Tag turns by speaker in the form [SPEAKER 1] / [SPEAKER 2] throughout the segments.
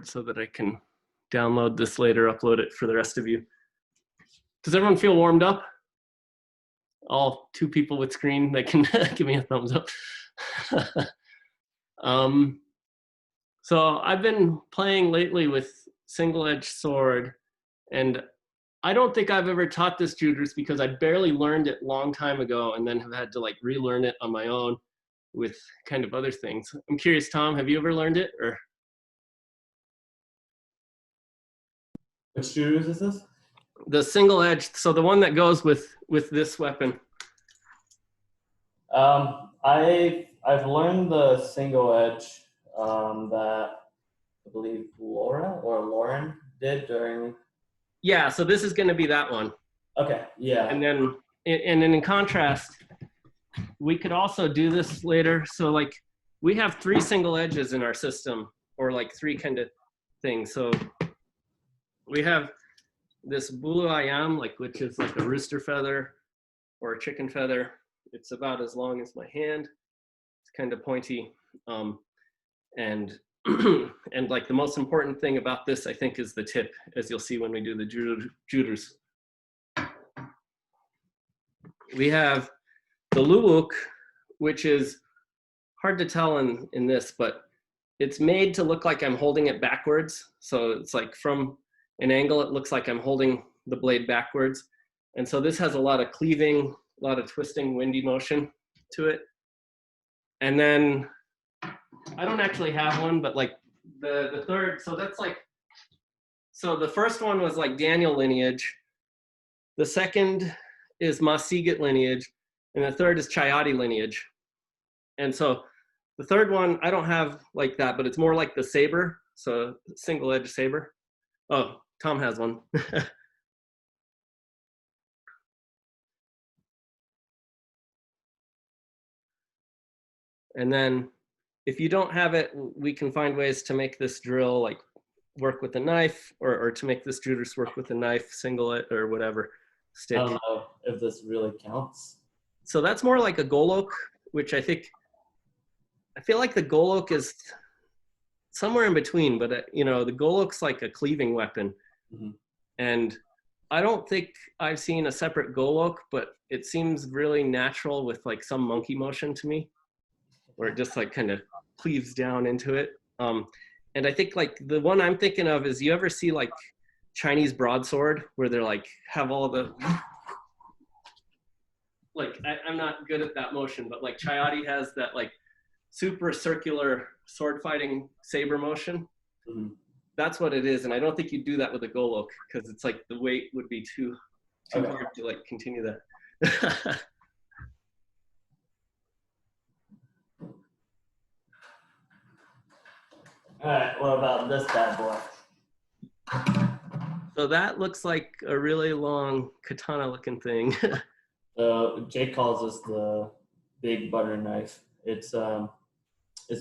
[SPEAKER 1] board so that I can download this later, upload it for the rest of you. Does everyone feel warmed up? All 2 people with screen that can give me a thumbs up. So I've been playing lately with single-edged sword, and I don't think I've ever taught this jurus because I barely learned it a long time ago and then have had to like relearn it on my own with kind of other things. I'm curious, Tom, have you ever learned it? Or
[SPEAKER 2] which jurus is this?
[SPEAKER 1] The single-edged, so the one that goes with this weapon.
[SPEAKER 2] I've learned the single edge that I believe Lauren did during.
[SPEAKER 1] Yeah, so this is going to be that one.
[SPEAKER 2] Okay, yeah.
[SPEAKER 1] And then in contrast, we could also do this later. So like we have 3 single edges in our system, or like 3 kind of things. So we have this Bulu Ajem, like, which is like a rooster feather or a chicken feather. It's about as long as my hand. It's kind of pointy. And like the most important thing about this, I think, is the tip, as you'll see when we do the jurus. We have the luwuk, which is hard to tell in this, but it's made to look like I'm holding it backwards. So it's like from an angle, it looks like I'm holding the blade backwards. And so this has a lot of cleaving, a lot of twisting, windy motion to it. And then I don't actually have one, but like the third, so that's like, so the first one was like Daniel lineage. The second is Masigat lineage. And the third is Chayati lineage. And so the third one, I don't have like that, but it's more like the saber. So single edge saber. Oh, Tom has one. And then if you don't have it, we can find ways to make this drill like work with a knife, or to make this jurus work with a knife, singlet, or whatever stick.
[SPEAKER 2] I don't know if this really counts.
[SPEAKER 1] So that's more like a golok, which I feel like the golok is somewhere in between, but you know, the golok's like a cleaving weapon. Mm-hmm. And I don't think I've seen a separate golok, but it seems really natural with like some monkey motion to me, where it just like kind of cleaves down into it. And I think like the one I'm thinking of is, you ever see like Chinese broadsword where they're like have all the, like I'm not good at that motion, but like Chayati has that like super circular sword fighting saber motion. Mm-hmm. That's what it is. And I don't think you do that with a golok, because it's like the weight would be too hard to like continue that.
[SPEAKER 2] All right, what about this bad boy?
[SPEAKER 1] So that looks like a really long katana looking thing.
[SPEAKER 2] Jake calls this the big butter knife. It's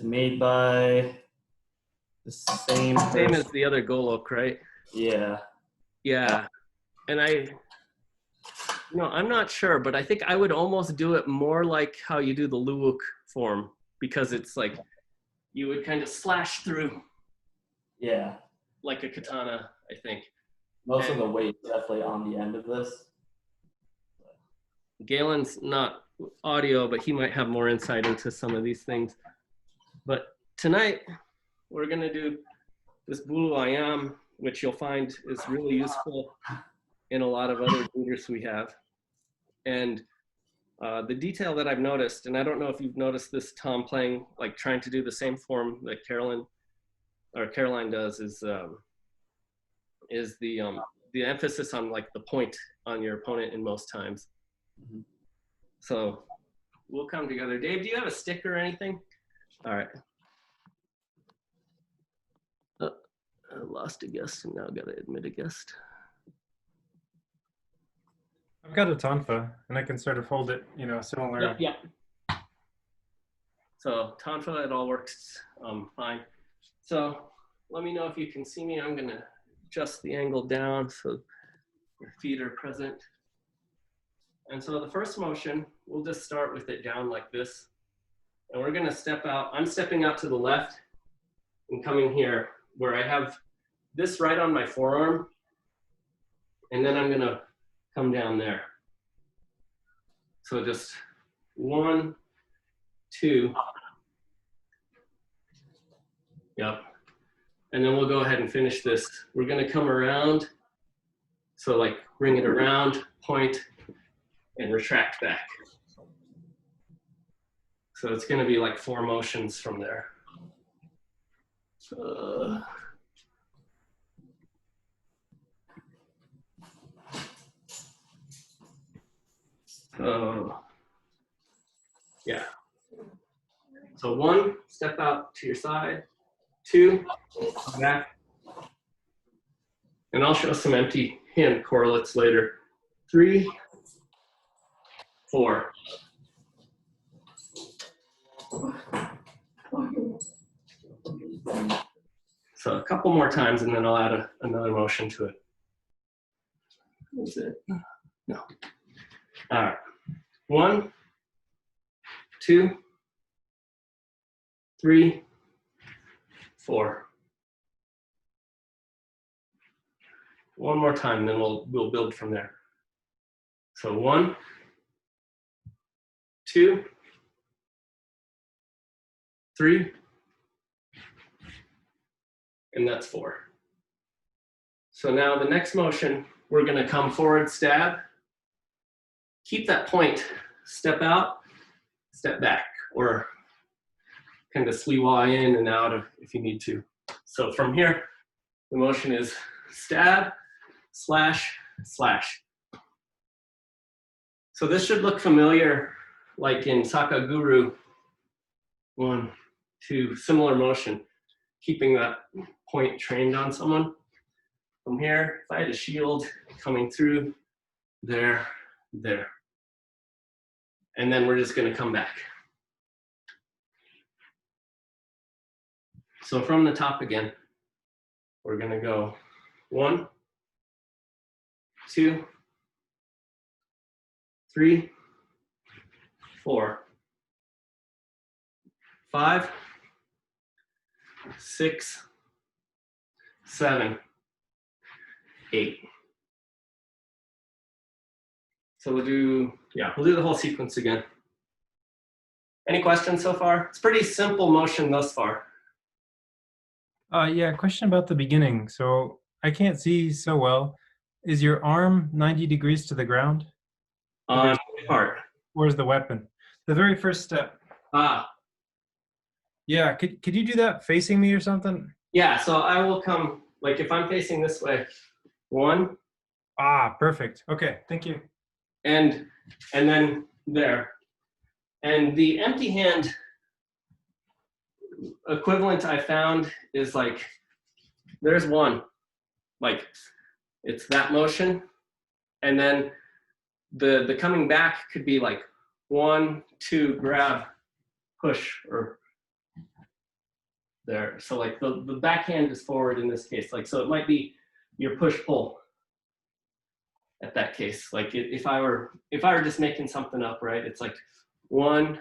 [SPEAKER 2] made by the same
[SPEAKER 1] as the other golok, right?
[SPEAKER 2] Yeah.
[SPEAKER 1] Yeah. And I'm not sure, but I think I would almost do it more like how you do the luwuk form, because it's like you would kind of slash through.
[SPEAKER 2] Yeah.
[SPEAKER 1] Like a katana, I think.
[SPEAKER 2] Most of the weight definitely on the end of this.
[SPEAKER 1] Galen's not audio, but he might have more insight into some of these things. But tonight, we're going to do this Bulu Ajem, which you'll find is really useful in a lot of other jurus we have. And the detail that I've noticed, and I don't know if you've noticed this, Tom, playing, like trying to do the same form that Caroline does, is the emphasis on like the point on your opponent in most times. Mm-hmm. So we'll come together. Dave, do you have a stick or anything? All right. I lost a guest and now got to admit a guest.
[SPEAKER 3] I've got a tonfa and I can sort of hold it, similar.
[SPEAKER 1] Yeah. So tonfa, it all works fine. So let me know if you can see me. I'm going to adjust the angle down so your feet are present. And so the first motion, we'll just start with it down like this. And we're going to step out. I'm stepping out to the left and coming here. where I have this right on my forearm, and then I'm gonna come down there. So just 1, 2. Yep. And then we'll go ahead and finish this. We're gonna come around. So like bring it around, point, and retract back. So it's gonna be like 4 motions from there. Yeah. So 1, step out to your side. 2, come back. And I'll show some empty hand correlates later. 3, 4. So a couple more times, and then I'll add another motion to it. Is it? No. All right. 1, 2, 3, 4. One more time, then we'll build from there. So 1, 2, 3, and that's 4. So now the next motion, we're gonna come forward, stab, keep that point, step out, step back, or kind of sliwa in and out if you need to. So from here, the motion is stab, slash, slash. So this should look familiar, like in Sakaguru. 1, 2, similar motion, keeping that point trained on someone. From here, if I had a shield coming through, there, there. And then we're just gonna come back. So from the top again, we're gonna go 1, 2, 3, 4, 5, 6, 7, 8. So we'll do the whole sequence again. Any questions so far? It's pretty simple motion thus far.
[SPEAKER 3] Yeah, question about the beginning. So I can't see so well. Is your arm 90 degrees to the ground?
[SPEAKER 1] On which part?
[SPEAKER 3] Where's the weapon? The very first step. Yeah, could you do that facing me or something?
[SPEAKER 1] Yeah, so I will come, like if I'm facing this way, 1.
[SPEAKER 3] Perfect. Okay, thank you.
[SPEAKER 1] And then there. And the empty hand equivalent I found is like, there's 1, like it's that motion. And then the coming back could be like 1, 2, grab, push, or there. So like the backhand is forward in this case. Like, so it might be your push pull at that case. Like if I were just making something up, right? It's like 1,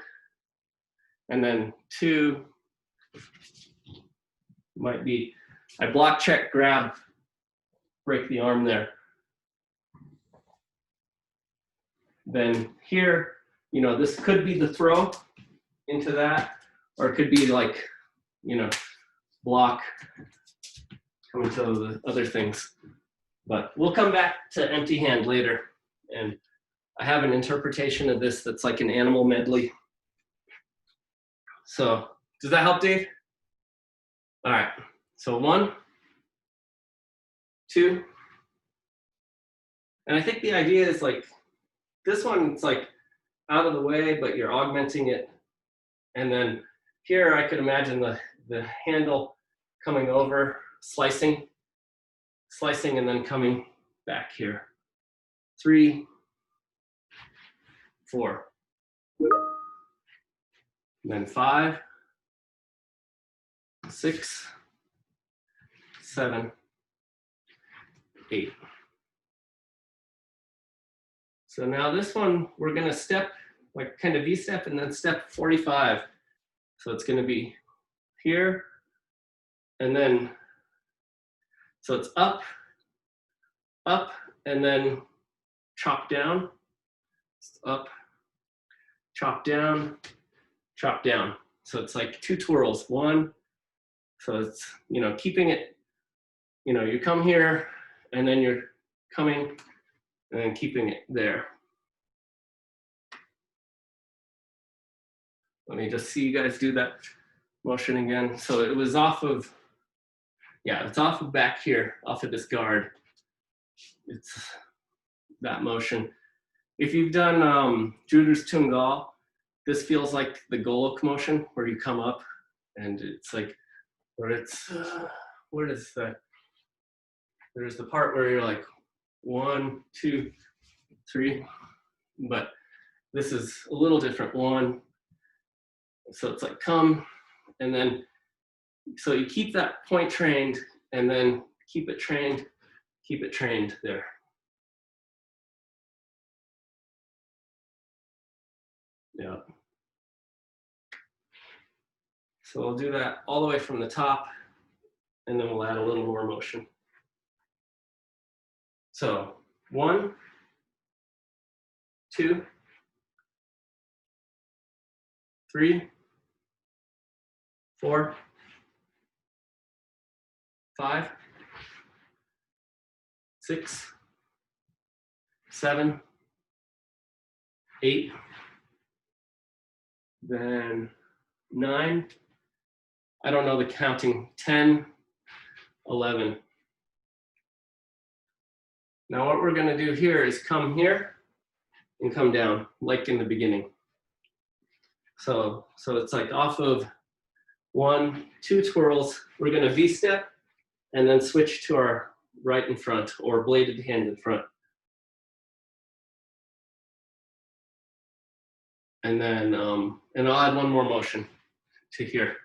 [SPEAKER 1] and then 2, might be, I block, check, grab, break the arm there. Then here, you know, this could be the throw into that, or it could be like, you know, block, coming to the other things. But we'll come back to empty hand later. And I have an interpretation of this that's like an animal medley. So does that help, Dave? All right, so 1, 2, and I think the idea is like, this one, it's like out of the way, but you're augmenting it. And then here I could imagine the handle coming over, slicing, and then coming back here. 3, 4. And then 5, 6, 7, 8. So now this one, we're gonna step, like kind of V-step and then step 45. So it's gonna be here, and then So it's up, up, and then chop down, up, chop down, chop down. So it's like 2 twirls, 1. So it's, you know, keeping it, you know, you come here and then you're coming and then keeping it there. Let me just see you guys do that motion again. So it was off of, yeah, it's off of back here, off of this guard. It's that motion. If you've done jurus tungal, this feels like the golok motion where you come up and it's like, where it's, where is that? There's the part where you're like 1, 2, 3, but this is a little different. 1, so it's like come, and then, so you keep that point trained and then keep it trained there. Yeah. So we'll do that all the way from the top, and then we'll add a little more motion. So 1, 2, 3, 4, 5, 6, 7, 8, then 9. I don't know the counting. 10, 11. Now what we're going to do here is come here and come down, like in the beginning. So it's like off of 1, 2 twirls. We're going to V-step and then switch to our right in front or bladed hand in front. And then, and I'll add one more motion to here.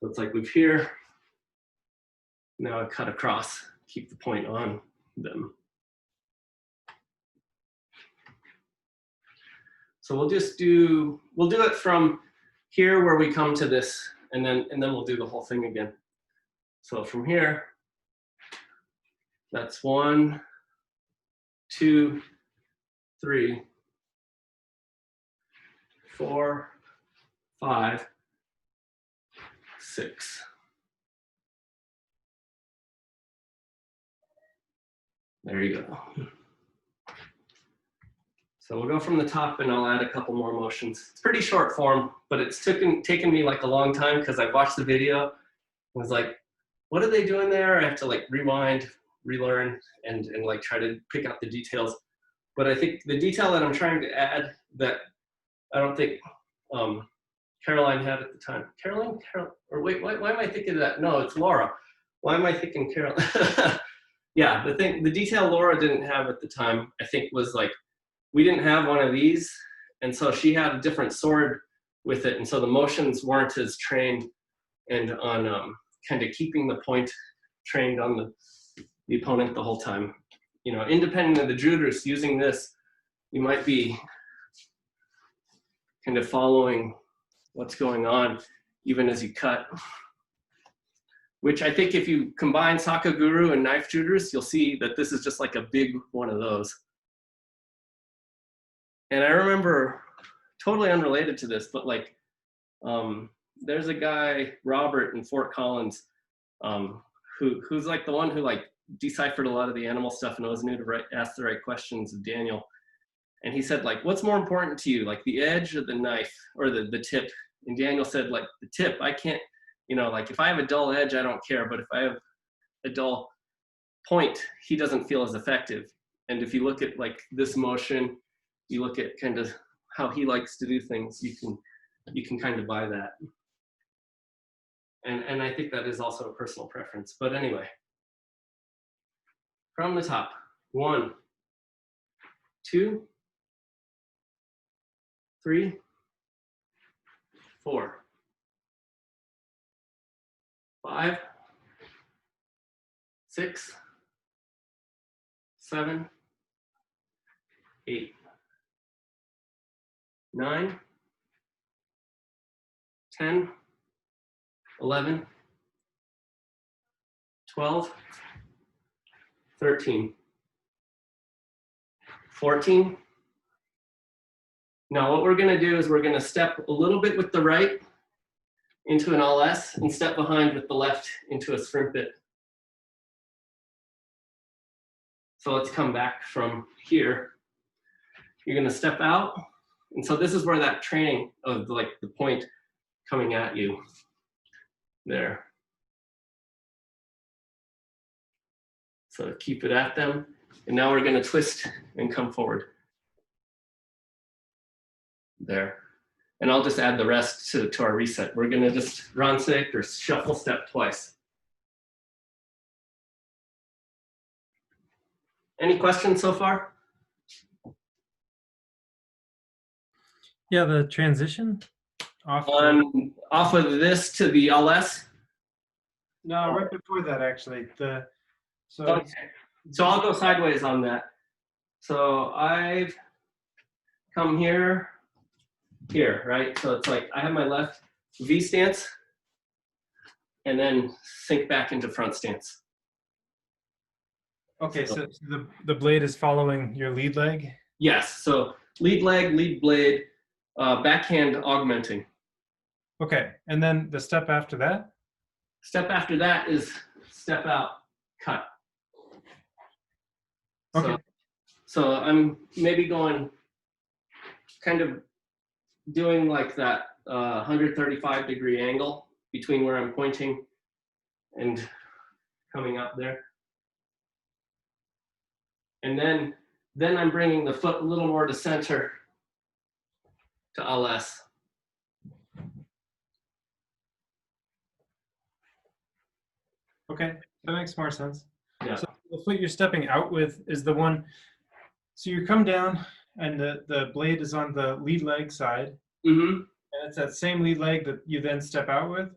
[SPEAKER 1] So it's like we've here. Now I cut across, keep the point on them. So we'll do it from here where we come to this, and then we'll do the whole thing again. So from here, that's 1, 2, 3, 4, 5, 6. There you go. So we'll go from the top and I'll add a couple more motions. It's pretty short form, but it's taken me like a long time because I watched the video and was like, what are they doing there? I have to like rewind, relearn, and like try to pick out the details. But I think the detail that I'm trying to add that I don't think Caroline had at the time. Caroline, or wait, why am I thinking of that? No, it's Laura. Why am I thinking Caroline? Yeah, the detail Laura didn't have at the time, I think, was like, we didn't have one of these, and so she had a different sword with it, and so the motions weren't as trained and on kind of keeping the point trained on the opponent the whole time. You know, independent of the jurus, using this, you might be kind of following what's going on even as you cut. Which I think if you combine Sakaguru and knife jurus, you'll see that this is just like a big one of those. And I remember, totally unrelated to this, but like, there's a guy, Robert in Fort Collins, who's like the one who like deciphered a lot of the animal stuff and always knew to ask the right questions of Daniel. And he said, like, what's more important to you, like the edge or the knife or the tip? And Daniel said, like, the tip. I can't, you know, like if I have a dull edge, I don't care. But if I have a dull point, he doesn't feel as effective. And if you look at like this motion, you look at kind of how he likes to do things, you can kind of buy that. And I think that is also a personal preference. But anyway, from the top, 1, 2, 3, 4, 5, 6, 7, 8, 9, 10, 11, 12, 13, 14. Now what we're gonna do is we're gonna step a little bit with the right into an LS and step behind with the left into a Srimpit. So let's come back from here. You're gonna step out. And so this is where that training of like the point coming at you there. So keep it at them. And now we're gonna twist and come forward. There. And I'll just add the rest to our reset. We're gonna just Ransik or shuffle step twice. Any questions so far?
[SPEAKER 3] Yeah, the transition off.
[SPEAKER 1] Off of this to the LS?
[SPEAKER 3] No, right before that actually.
[SPEAKER 1] Okay. So I'll go sideways on that. So I've come here, right? So it's like I have my left V stance and then sink back into front stance.
[SPEAKER 3] Okay, so the blade is following your lead leg?
[SPEAKER 1] Yes, so lead leg, lead blade, backhand augmenting.
[SPEAKER 3] Okay, and then the step after that?
[SPEAKER 1] Step after that is step out, cut.
[SPEAKER 3] Okay.
[SPEAKER 1] So I'm maybe going, kind of doing like that 135-degree angle between where I'm pointing and coming up there. And then I'm bringing the foot a little more to center to LS.
[SPEAKER 3] Okay, that makes more sense.
[SPEAKER 1] Yeah.
[SPEAKER 3] So the foot you're stepping out with is the one, so you come down and the blade is on the lead leg side.
[SPEAKER 1] Mm-hmm.
[SPEAKER 3] And it's that same lead leg that you then step out with?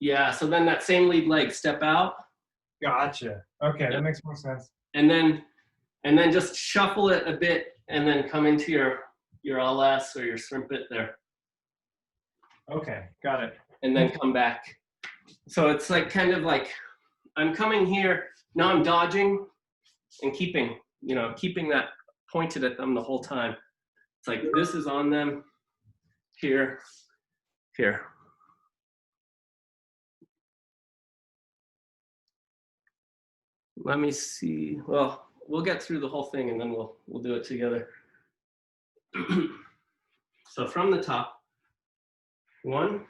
[SPEAKER 1] Yeah, so then that same lead leg, step out.
[SPEAKER 3] Gotcha. Okay,
[SPEAKER 1] Yep.
[SPEAKER 3] That makes more sense.
[SPEAKER 1] And then just shuffle it a bit and then come into your LS or your Srimpit there.
[SPEAKER 3] Okay, got it.
[SPEAKER 1] And then come back. So it's like kind of like I'm coming here, now I'm dodging and keeping that pointed at them the whole time. It's like this is on them, here. Let me see. Well, we'll get through the whole thing and then we'll do it together. So from the top, 1,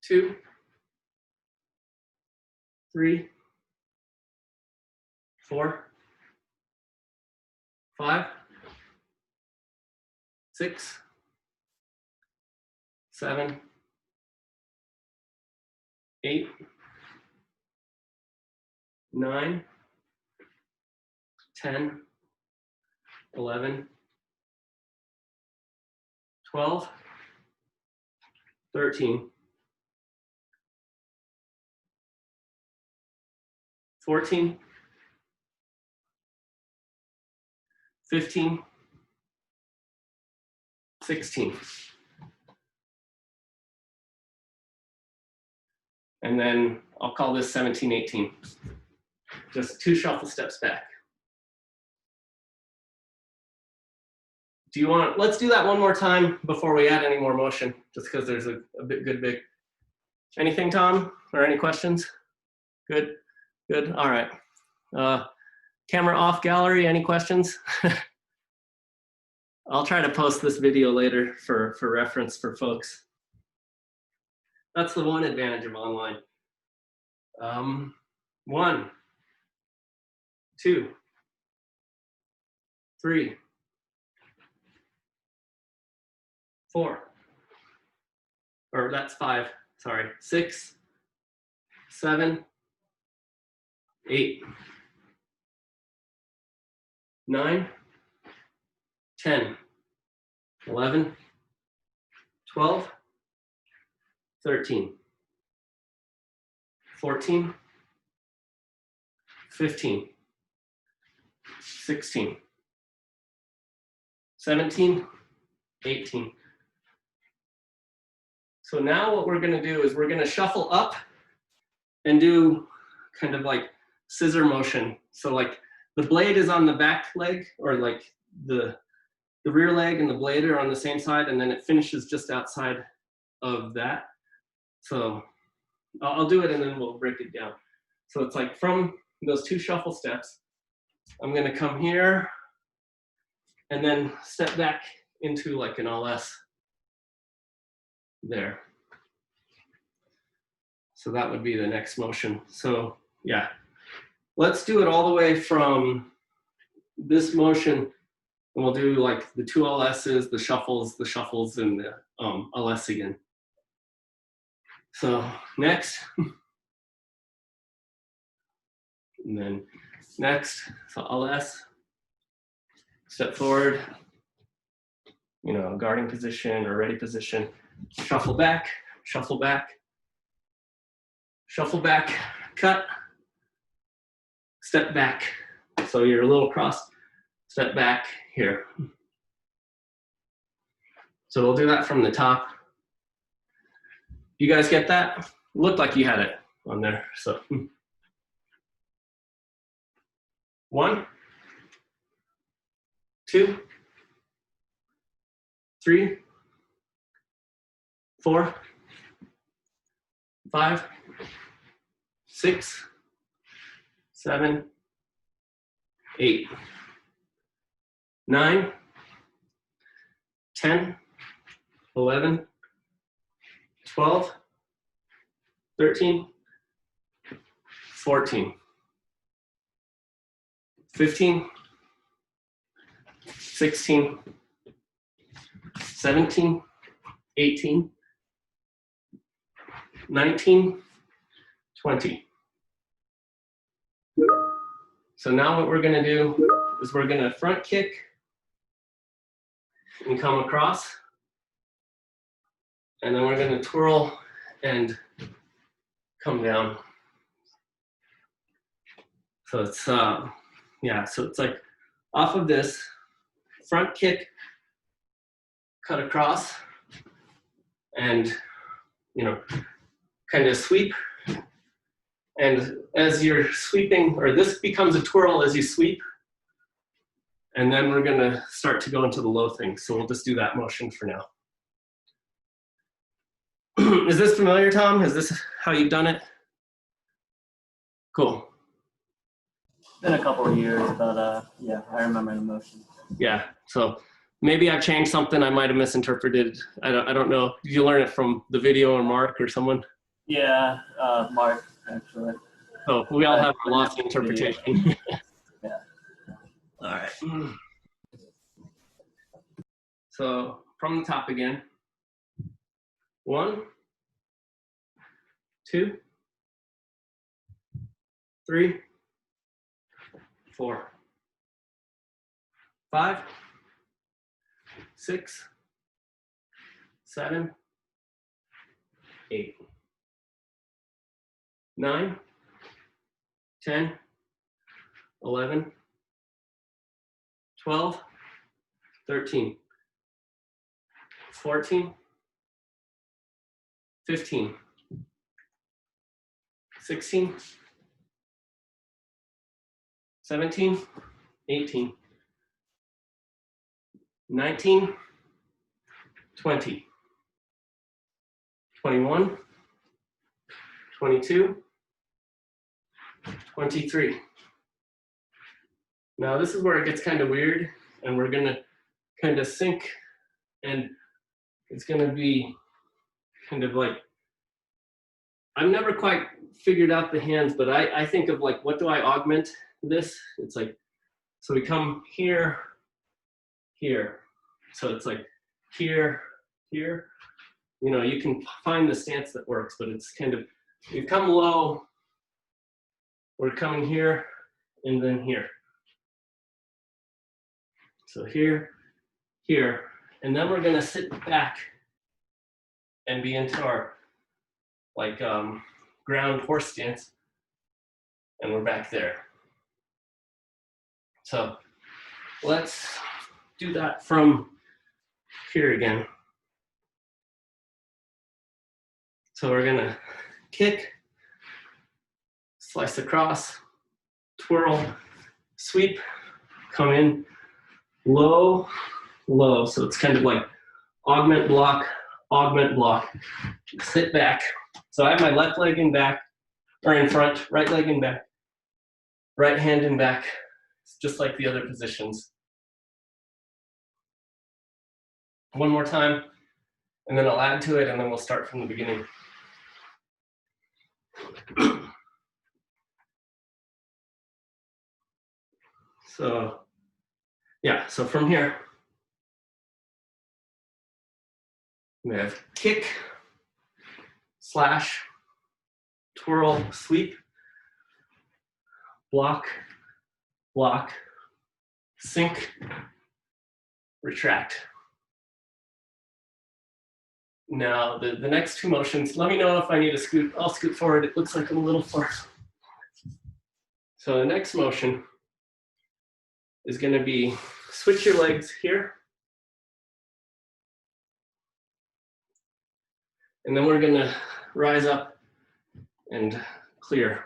[SPEAKER 1] 2, 3, 4, 5, 6, 7, 8, 9, 10, 11, 12, 13, 14, 15, 16. And then I'll call this 17, 18. Just 2 shuffle steps back. Let's do that one more time before we add any more motion, just because there's a good big. Anything, Tom, or any questions? Good, all right. Camera off, gallery, any questions? I'll try to post this video later for reference for folks. That's the one advantage of online. 1, 2, 3, 4, or that's 5, sorry, 6, 7, 8, 9, 10, 11, 12, 13, 14, 15, 16, 17, 18. So now what we're going to do is we're going to shuffle up and do kind of like scissor motion. So like the blade is on the back leg, or like the rear leg and the blade are on the same side, and then it finishes just outside of that. So I'll do it and then we'll break it down. So it's like from those 2 shuffle steps, I'm gonna come here and then step back into like an LS there. So that would be the next motion. So yeah, let's do it all the way from this motion, and we'll do like the 2 LSs, the shuffles, and the LS again. So next, and then next, so LS, step forward, you know, guarding position or ready position, shuffle back, shuffle back, shuffle back, cut, step back. So you're a little cross, step back here. So we'll do that from the top. You guys get that? Looked like you had it on there, so. 1, 2, 3, 4, 5, 6, 7, 8, 9, 10, 11, 12, 13, 14, 15, 16, 17, 18, 19, 20. So now what we're gonna do is we're gonna front kick and come across, and then we're gonna twirl and come down. So it's, yeah, so it's like off of this, front kick, cut across, and, you know, kind of sweep. And as you're sweeping, or this becomes a twirl as you sweep, and then we're gonna start to go into the low thing. So we'll just do that motion for now. Is this familiar, Tom? Is this how you've done it? Cool.
[SPEAKER 2] Been a couple of years, but yeah, I remember the motion.
[SPEAKER 1] Yeah, so maybe I've changed something I might have misinterpreted. I don't know. Did you learn it from the video or Mark or someone?
[SPEAKER 2] Yeah, Mark, actually.
[SPEAKER 1] Oh, we all have our lost interpretation.
[SPEAKER 2] Yeah.
[SPEAKER 1] All right. So from the top again. 1, 2, 3, 4, 5, 6, 7, 8, 9, 10, 11, 12, 13, 14, 15, 16, 17, 18, 19, 20, 21, 22, 23. Now this is where it gets kind of weird, and we're gonna kind of sync, and it's gonna be kind of like, I've never quite figured out the hands, but I think of like, what do I augment this? It's like, so we come here, here. So it's like here, here. You know, you can find the stance that works, but it's kind of, you come low, we're coming here, and then here. So here, here, and then we're gonna sit back and be into our like ground horse stance, and we're back there. So let's do that from here again. So we're gonna kick, slice across, twirl, sweep, come in, low, low. So it's kind of like augment, block, sit back. So I have my left leg in back, or in front, right leg in back, right hand in back. It's just like the other positions. One more time, and then I'll add to it, and then we'll start from the beginning. So, yeah, so from here, we have kick, slash, twirl, sweep, block, block, sink, retract. Now, the next two motions, let me know if I need to scoot. I'll scoot forward. It looks like I'm a little far. So the next motion is going to be switch your legs here. And then we're going to rise up and clear.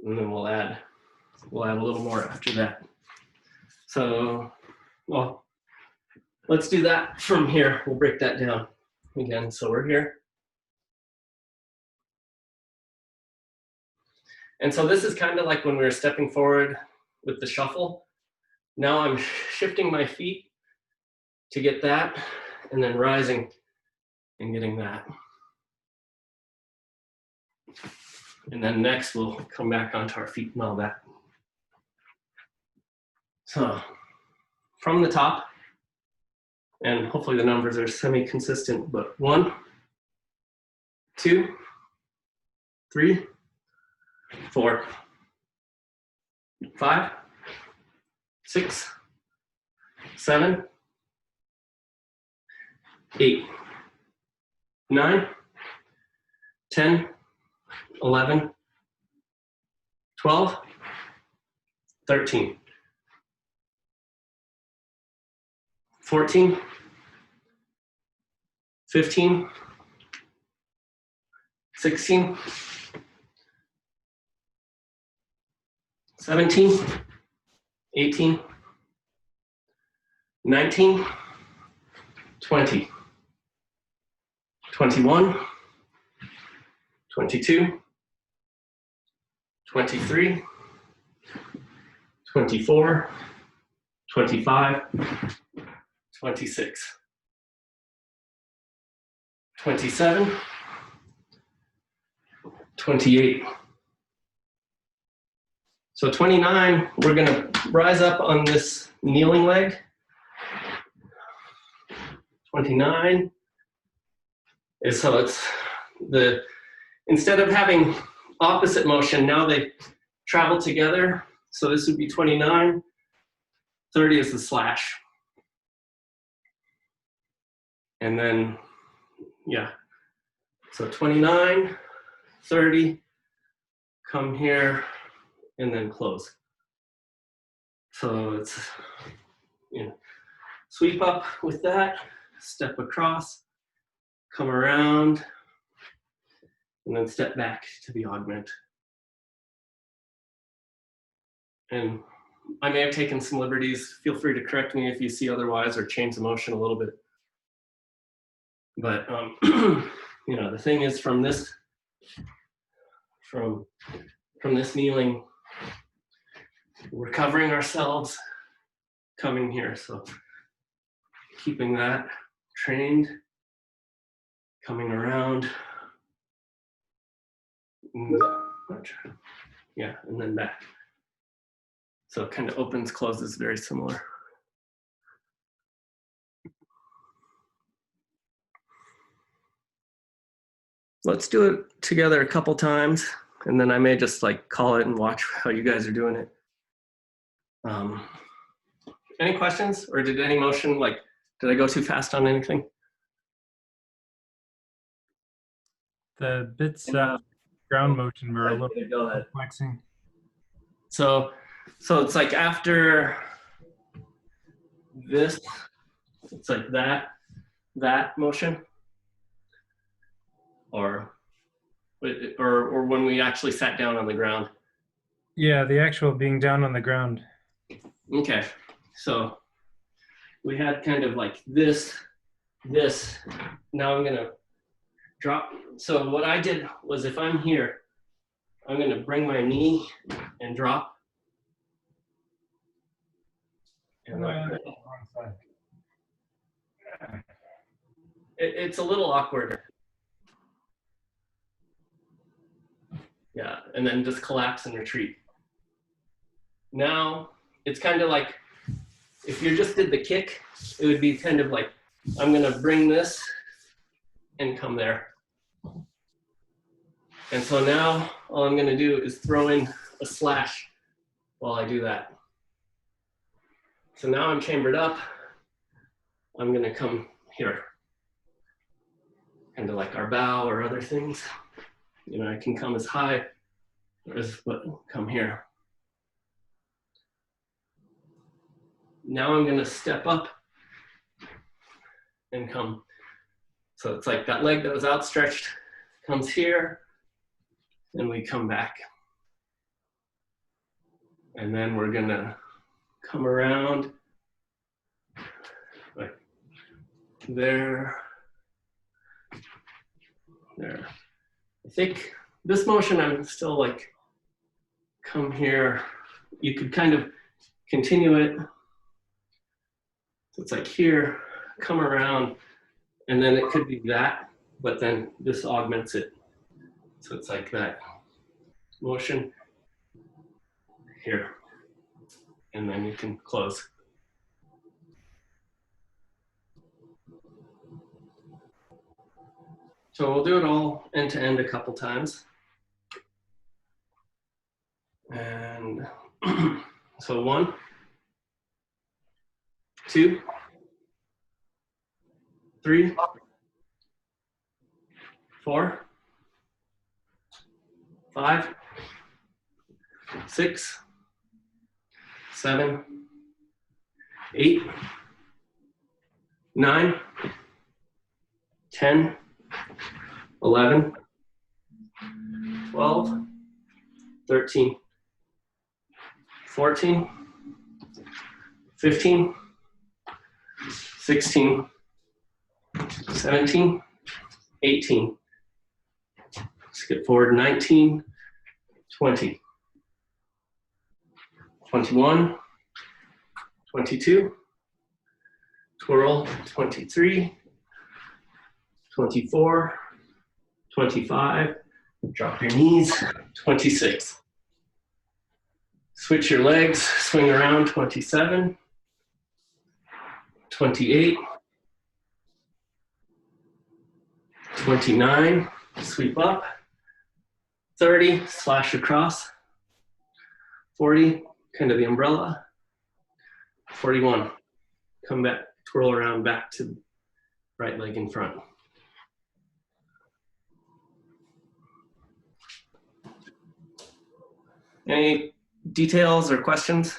[SPEAKER 1] And then we'll add a little more after that. So, well, let's do that from here. We'll break that down again. So we're here. And so this is kind of like when we were stepping forward with the shuffle. Now I'm shifting my feet to get that, and then rising and getting that. And then next we'll come back onto our feet and all that. So from the top, and hopefully the numbers are semi-consistent, but 1, 2, 3, 4, 5, 6, 7, 8, 9, 10, 11, 12, 13, 14, 15, 16, 17, 18, 19, 20, 21, 22, 23, 24, 25, 26, 27, 28. So 29, we're gonna rise up on this kneeling leg. 29 is, so it's the, instead of having opposite motion, now they travel together. So this would be 29, 30 is the slash. And then, yeah, so 29, 30, come here, and then close. So it's, you know, sweep up with that, step across, come around, and then step back to the augment. And I may have taken some liberties. Feel free to correct me if you see otherwise or change the motion a little bit. But you know, the thing is, from this kneeling, we're covering ourselves coming here. So keeping that trained, coming around, yeah, and then back. So it kind of opens, closes, very similar. Let's do it together a couple times, and then I may just like call it and watch how you guys are doing it. Any questions, or did any motion, like, did I go too fast on anything?
[SPEAKER 3] The bits ground motion were a little flexing.
[SPEAKER 1] So it's like after this, it's like that motion, or or when we actually sat down on the ground?
[SPEAKER 3] Yeah, the actual being down on the ground.
[SPEAKER 1] Okay, so we had kind of like this. Now I'm gonna drop. So what I did was, if I'm here, I'm gonna bring my knee and drop. And it's a little awkward. Yeah, and then just collapse and retreat. Now, it's kind of like, if you just did the kick, it would be kind of like, I'm gonna bring this and come there. And so now, all I'm gonna do is throw in a slash while I do that. So now I'm chambered up. I'm gonna come here. Kind of like our bow or other things. You know, I can come as high or as, but come here. Now I'm gonna step up and come. So it's like that leg that was outstretched comes here, and we come back. And then we're gonna come around like there. I think this motion, I'm still like, come here. You could kind of continue it. So it's like here, come around, and then it could be that, but then this augments it. So it's like that motion here, and then you can close. So we'll do it all end to end a couple times. And so 1, 2, 3, 4, 5, 6, 7, 8, 9, 10, 11, 12, 13, 14, 15, 16, 17, 18. Skip forward 19, 20, 21, 22, twirl 23, 24, 25, drop your knees, 26. Switch your legs, swing around, 27, 28, 29, sweep up, 30, slash across, 40, kind of the umbrella, 41, come back, twirl around back to right leg in front. Any details or questions?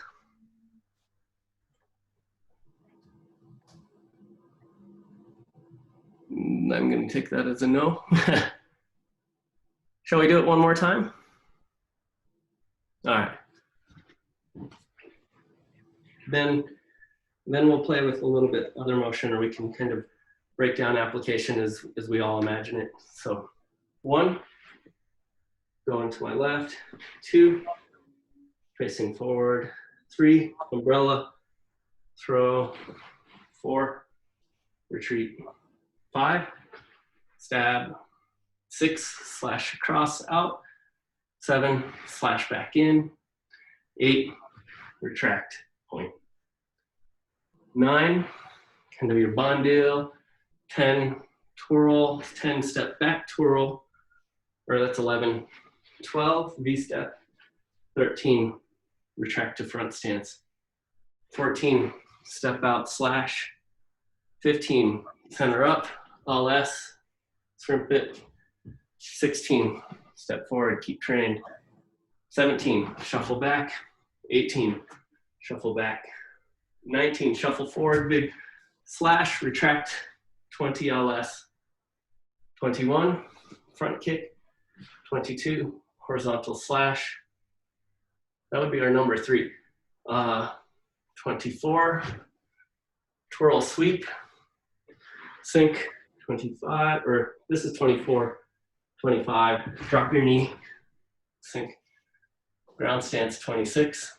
[SPEAKER 1] I'm going to take that as a no. Shall we do it one more time? All right. Then we'll play with a little bit other motion, or we can kind of break down application as we all imagine it. So 1, going to my left, 2, facing forward, 3, umbrella, throw, 4, retreat, 5, stab, 6, slash across out, 7, slash back in, 8, retract, point. 9, kind of your bondil, 10, twirl, 10, step back, twirl, or that's 11, 12, V-step, 13, retract to front stance, 14, step out, slash, 15, center up, all S, shrimp it, 16, step forward, keep trained, 17, shuffle back, 18, shuffle back, 19, shuffle forward, big slash, retract, 20 LS, 21, front kick, 22, horizontal slash. That would be our number 3. 24, twirl sweep, sink, 25, or this is 24, 25, drop your knee, sink, ground stance, 26.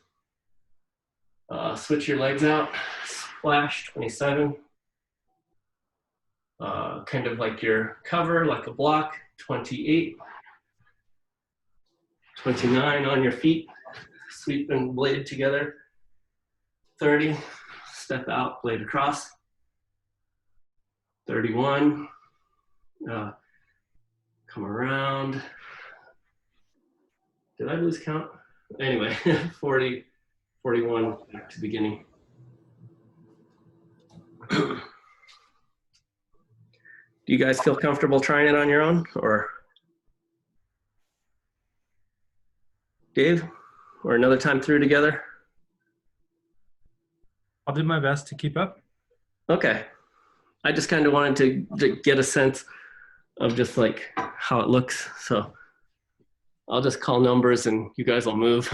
[SPEAKER 1] Switch your legs out, splash, 27. Kind of like your cover, like a block, 28. 29 on your feet, sweep and blade together. 30, step out, blade across. 31, come around. Did I lose count? Anyway, 40, 41, back to beginning. Do you guys feel comfortable trying it on your own, or Dave, or another time through together?
[SPEAKER 3] I'll do my best to keep up.
[SPEAKER 1] Okay. I just kind of wanted to get a sense of just like how it looks. So I'll just call numbers and you guys will move.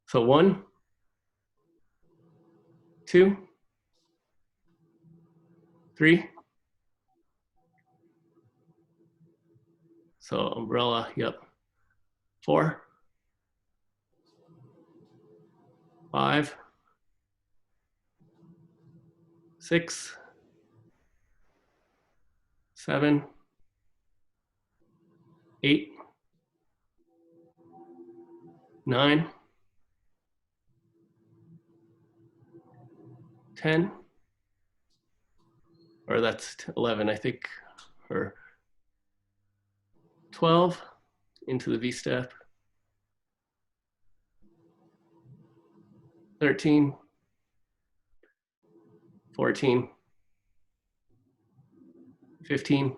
[SPEAKER 1] So 1, 2, 3. So umbrella, yep. 4, 5, 6, 7, 8, 9, 10, or that's 11, I think, or 12 into the V step, 13, 14, 15, 16.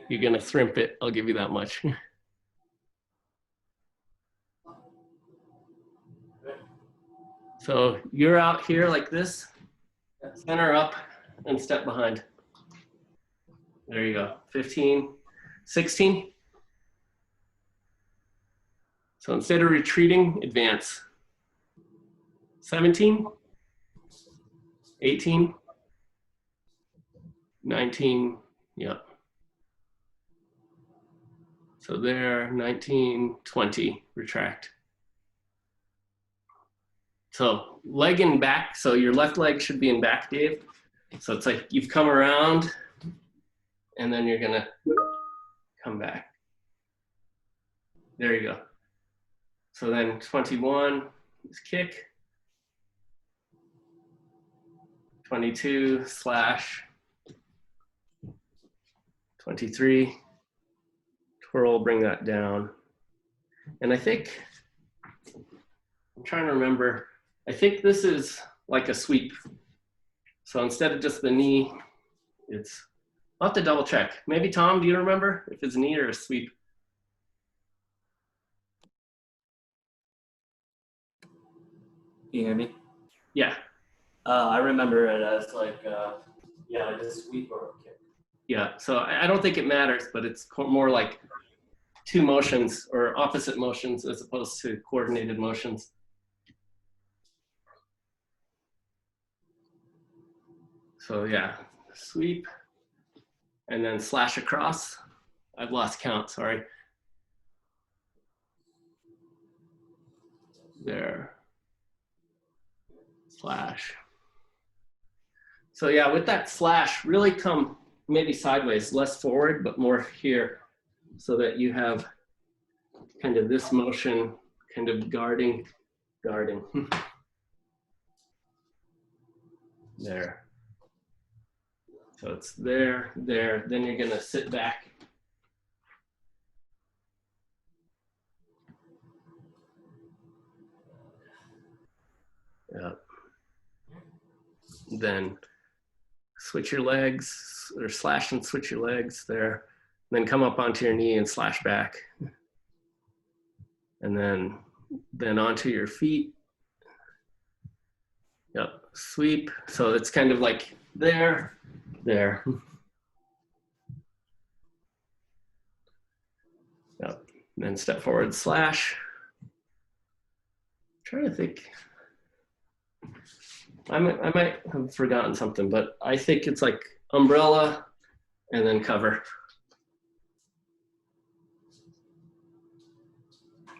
[SPEAKER 1] You're gonna shrimp it, I'll give you that much. So you're out here like this, center up and step behind. There you go, 15, 16. So instead of retreating, advance. 17, 18, 19, yep. So there, 19, 20, retract. So leg in back, so your left leg should be in back, Dave. So it's like you've come around and then you're gonna come back. There you go. So then 21 is kick. 22 slash. 23, twirl, bring that down. And I think, I'm trying to remember, I think this is like a sweep. So instead of just the knee, it's, I'll have to double check. Maybe Tom, do you remember if it's knee or a sweep?
[SPEAKER 2] Can you hear me?
[SPEAKER 1] Yeah.
[SPEAKER 2] I remember it as like, yeah, like a sweep or a kick.
[SPEAKER 1] Yeah, so I don't think it matters, but it's more like two motions or opposite motions as opposed to coordinated motions. So yeah, sweep and then slash across. I've lost count, sorry. There, slash. So yeah, with that slash, really come maybe sideways, less forward, but more here, so that you have kind of this motion, kind of guarding. There. So it's there, then you're gonna sit back. Yeah. Then switch your legs, or slash and switch your legs there. Then come up onto your knee and slash back. And then onto your feet. Yep, sweep. So it's kind of like there, there. Yep. Then step forward, slash. I'm trying to think. I might have forgotten something, but I think it's like umbrella and then cover.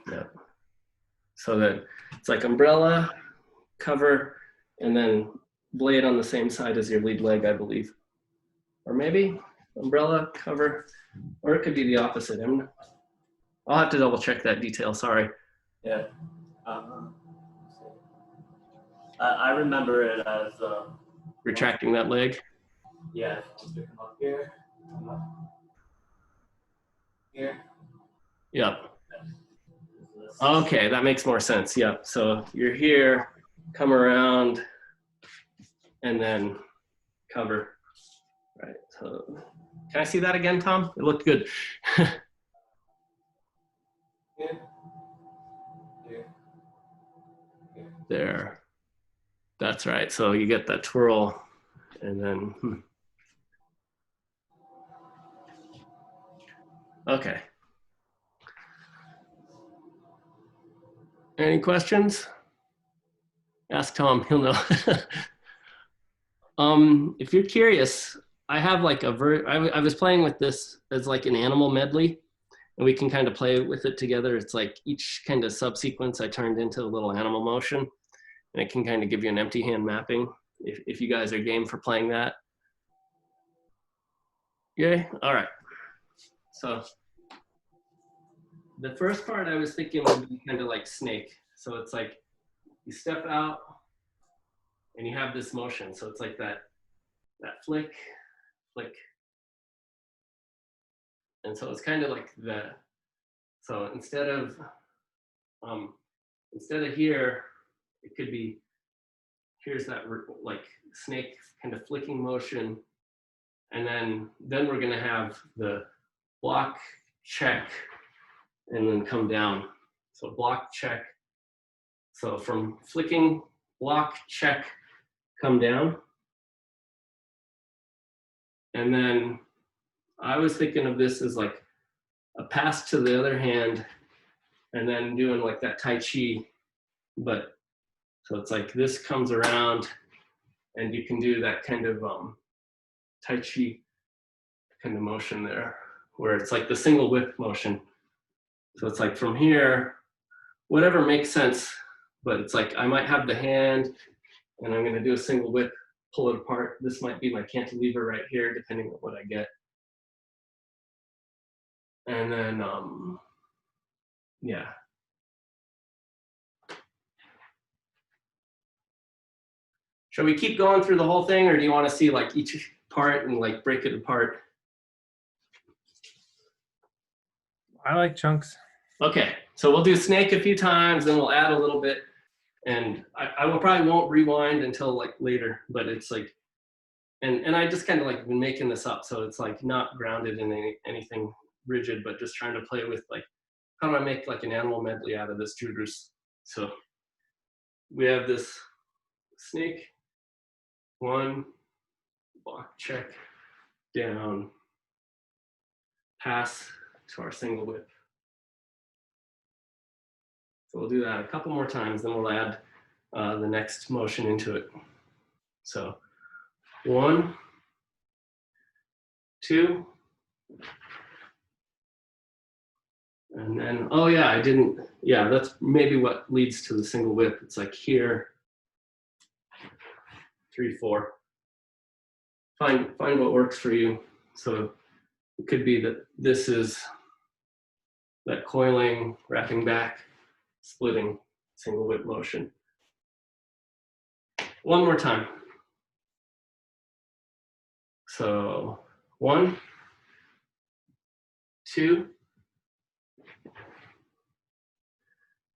[SPEAKER 1] Yep. So that it's like umbrella, cover, and then blade on the same side as your lead leg, I believe. Or maybe umbrella, cover, or it could be the opposite. I'll have to double check that detail, sorry.
[SPEAKER 2] Yeah. I remember it as
[SPEAKER 1] Retracting that leg.
[SPEAKER 2] yeah. Come up here. Come up here.
[SPEAKER 1] Yep. Okay, that makes more sense. Yep. So you're here, come around, and then cover. Right. So can I see that again, Tom? It looked good.
[SPEAKER 2] Here. Here. Here.
[SPEAKER 1] There. That's right. So you get that twirl, and then. Okay. Any questions? Ask Tom, he'll know. If you're curious, I have like I was playing with this as like an animal medley, and we can kind of play with it together. It's like each kind of subsequence I turned into a little animal motion, and it can kind of give you an empty hand mapping if you guys are game for playing that. Okay, all right. So the first part I was thinking would be kind of like snake. So it's like you step out and you have this motion. So it's like that flick, flick. And so it's kind of like so instead of here, it could be, here's that like snake kind of flicking motion. And then we're gonna have the block, check, and then come down. So block, check. So from flicking, block, check, come down. And then I was thinking of this as like a pass to the other hand and then doing like that Tai Chi, but so it's like this comes around and you can do that kind of Tai Chi kind of motion there where it's like the single whip motion. So it's like from here, whatever makes sense, but it's like I might have the hand and I'm gonna do a single whip, pull it apart. This might be my cantilever right here, depending on what I get. And then, yeah. Shall we keep going through the whole thing, or do you want to see like each part and like break it apart?
[SPEAKER 3] I like chunks.
[SPEAKER 1] Okay, so we'll do snake a few times, then we'll add a little bit. And I will probably won't rewind until like later, but it's like, and I just kind of like been making this up. So it's like not grounded in anything rigid, but just trying to play with like, how do I make like an animal medley out of this jurus? So we have this snake, one, block, check, down, pass to our single whip. So we'll do that a couple more times, then we'll add the next motion into it. So 1, 2, and then, oh yeah, I didn't, yeah, that's maybe what leads to the single whip. It's like here, 3, 4. Find what works for you. So it could be that this is that coiling, wrapping back, splitting, single whip motion. One more time. So 1, 2,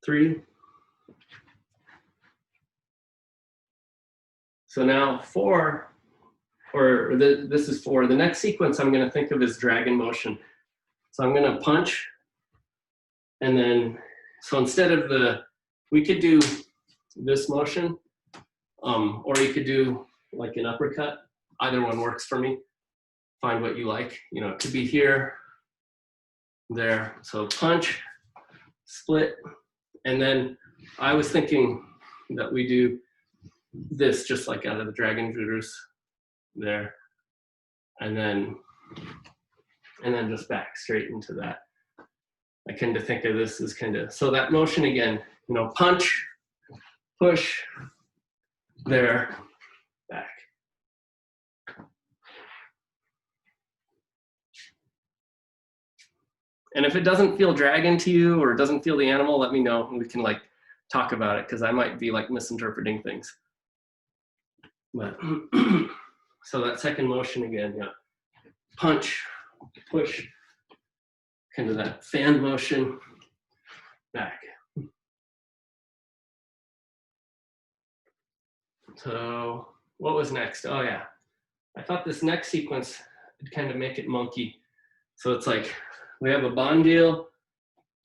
[SPEAKER 1] 3. So now 4, or this is 4. The next sequence I'm going to think of as dragon motion. So I'm going to punch, and then, so instead of we could do this motion, Or you could do like an uppercut. Either one works for me. Find what you like. You know, it could be here, there. So punch, split, and then I was thinking that we do this just like out of the dragon jurus there, and then just back straight into that. I kind of think of this as kind of, so that motion again, you know, punch, push, there, back. And if it doesn't feel dragon to you or it doesn't feel the animal, let me know and we can like talk about it, because I might be like misinterpreting things. But so that second motion again, yeah. Punch, push, kind of that fan motion, back. So what was next? Oh yeah, I thought this next sequence would kind of make it monkey. So it's like, we have a bond deal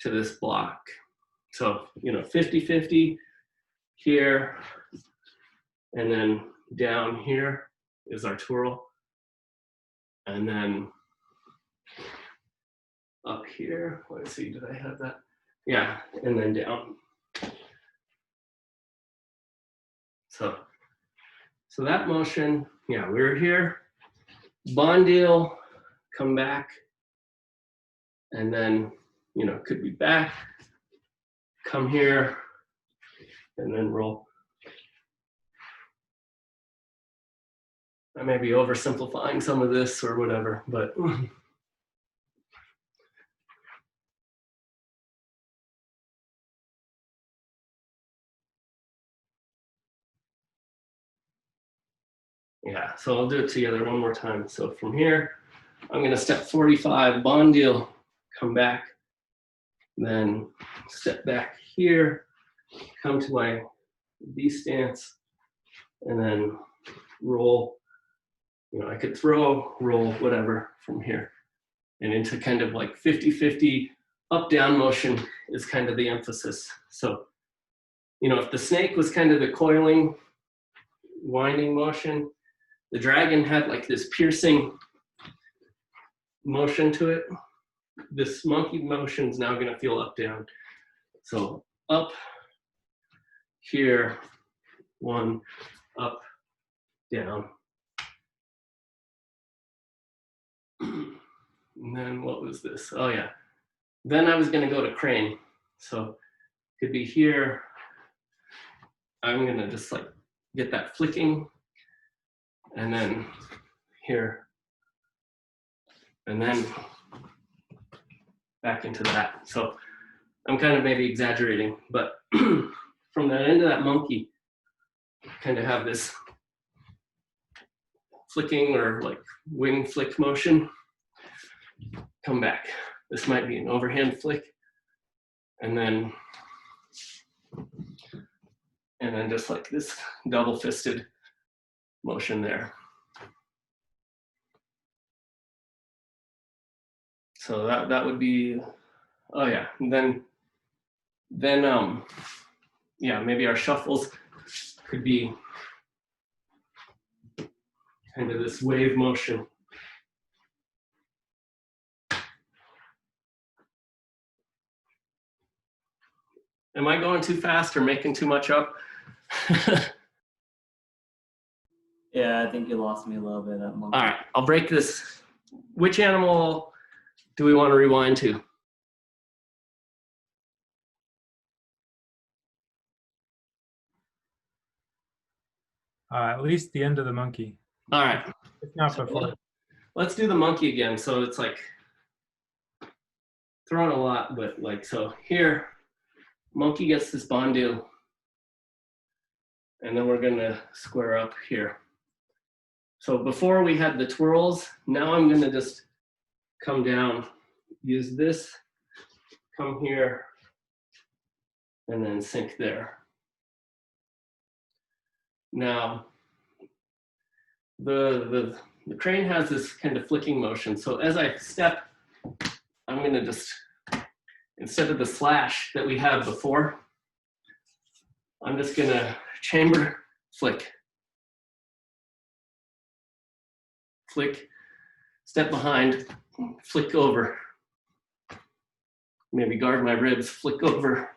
[SPEAKER 1] to this block. So, you know, 50-50 here, and then down here is our twirl. And then up here, let's see, did I have that? Yeah, and then down. So that motion, yeah, we're here, bond deal, come back, and then, you know, could be back, come here, and then roll. I may be oversimplifying some of this or whatever, but yeah, so I'll do it together one more time. So from here, I'm gonna step 45, bond deal, come back, then step back here, come to my V stance, and then roll. You know, I could throw, roll, whatever from here. And into kind of like 50-50 up-down motion is kind of the emphasis. So, you know, if the snake was kind of the coiling, winding motion, the dragon had like this piercing motion to it. This monkey motion is now going to feel up-down. So up, here, one, up, down. And then what was this? Oh yeah. Then I was going to go to crane. So it could be here. I'm going to just like get that flicking. And then here. And then back into that. So I'm kind of maybe exaggerating, but from that end of that monkey, kind of have this flicking or like wing flick motion. Come back. This might be an overhand flick. And then just like this double fisted motion there. So that would be, oh yeah, and then yeah, maybe our shuffles could be kind of this wave motion. Am I going too fast or making too much up?
[SPEAKER 2] Yeah, I think you lost me a little bit at monkey.
[SPEAKER 1] All right, I'll break this. Which animal do we want to rewind to?
[SPEAKER 3] At least the end of the monkey.
[SPEAKER 1] All right.
[SPEAKER 3] If not before.
[SPEAKER 1] Let's do the monkey again. So it's like throwing a lot, but like, so here, monkey gets this bandu, and then we're gonna square up here. So before we had the twirls, now I'm gonna just come down, use this, come here, and then sink there. Now, the crane has this kind of flicking motion. So as I step, I'm gonna just, instead of the slash that we had before, I'm just gonna chamber flick, flick, step behind, flick over, maybe guard my ribs, flick over,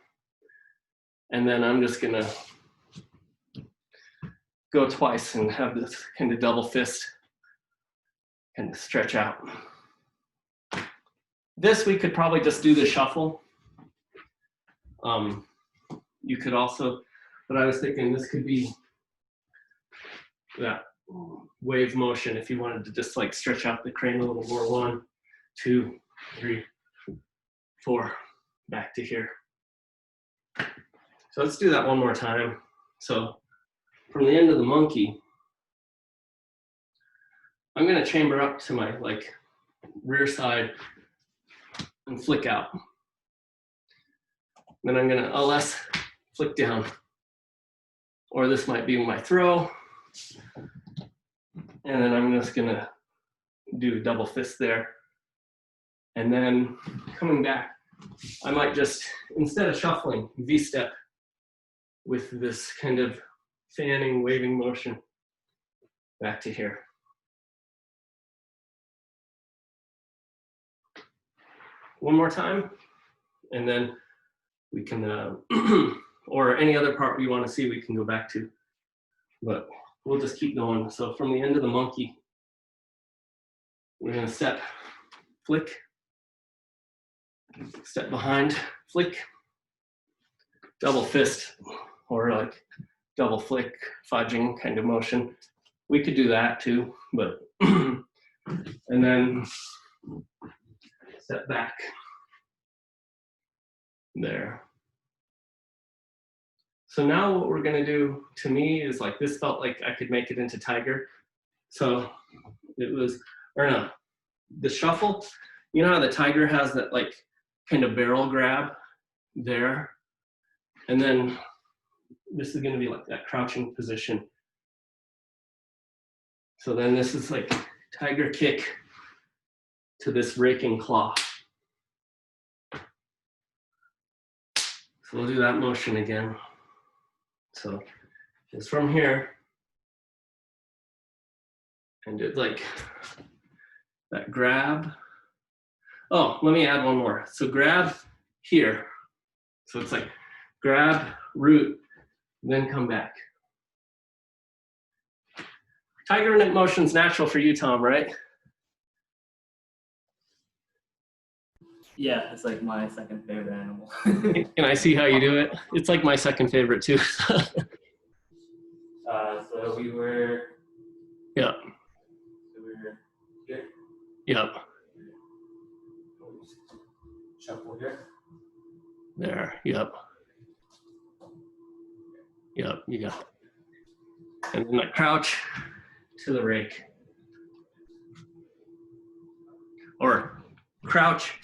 [SPEAKER 1] and then I'm just gonna go twice and have this kind of double fist and stretch out. This we could probably just do the shuffle. You could also, but I was thinking this could be that wave motion if you wanted to just like stretch out the crane a little more. 1, 2, 3, 4, back to here. So let's do that one more time. So from the end of the monkey, I'm gonna chamber up to my like rear side and flick out. Then I'm gonna LS flick down. Or this might be my throw. And then I'm just gonna do a double fist there. And then coming back, I might just, instead of shuffling, V-step with this kind of fanning, waving motion back to here. One more time, and then we can, or any other part we want to see, we can go back to, but we'll just keep going. So from the end of the monkey, we're gonna step, flick, step behind, flick, double fist, or like double flick, fudging kind of motion. We could do that too, but, and then step back, there. So now what we're gonna do, to me, is like, this felt like I could make it into tiger. So it was, or no, the shuffle, you know how the tiger has that like kind of barrel grab there? And then this is gonna be like that crouching position. So then this is like tiger kick to this raking claw. So we'll do that motion again. So it's from here, and it's like that grab. Oh, let me add one more. So grab here. So it's like grab, root, then come back. Tiger neck motion's natural for you, Tom, right?
[SPEAKER 2] Yeah, it's like my second favorite animal.
[SPEAKER 1] Can I see how you do it? It's like my second favorite too.
[SPEAKER 2] So we were.
[SPEAKER 1] Yeah.
[SPEAKER 2] So we were here.
[SPEAKER 1] Yep.
[SPEAKER 2] Shuffle here.
[SPEAKER 1] There. Yep. Yep. You got it. And then I crouch to the rake. Or crouch,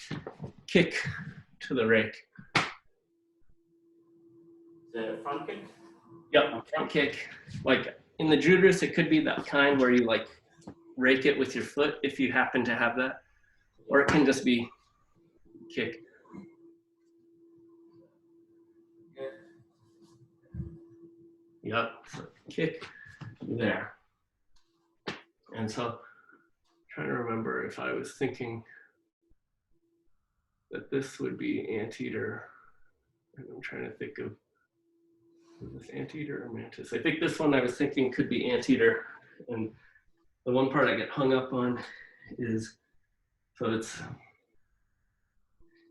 [SPEAKER 1] kick to the rake.
[SPEAKER 2] The front kick?
[SPEAKER 1] Yep, front kick. Like in the jurus, it could be that kind where you like rake it with your foot if you happen to have that. Or it can just be kick. Yep, so kick there. And so, trying to remember if I was thinking that this would be anteater. I'm trying to think of, is this anteater or mantis? I think this one I was thinking could be anteater. And the one part I get hung up on is, so it's,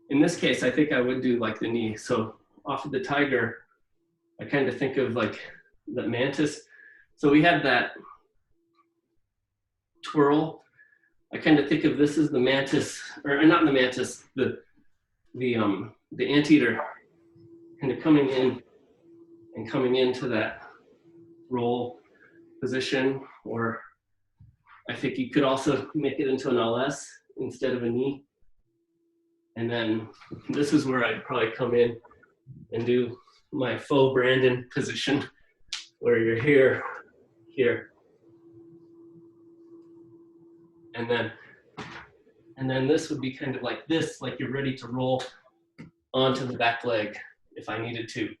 [SPEAKER 1] in this case, I think I would do like the knee. So off of the tiger, I kind of think of like the mantis. So we had that twirl. I kind of think of this as the mantis, or not the mantis, the anteater kind of coming in and coming into that roll position. Or I think you could also make it into an LS instead of a knee. And then this is where I'd probably come in and do my faux Brandon position, where you're here, here. And then this would be kind of like this, like you're ready to roll onto the back leg if I needed to.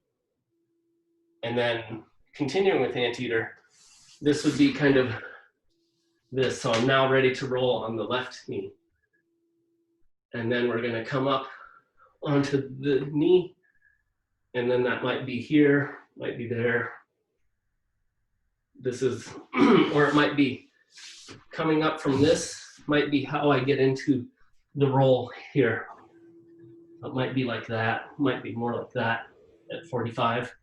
[SPEAKER 1] And then continuing with anteater, this would be kind of this. So I'm now ready to roll on the left knee. And then we're gonna come up onto the knee, and then that might be here, might be there. This is, or it might be coming up from this, might be how I get into the roll here. It might be like that, might be more like that at 45.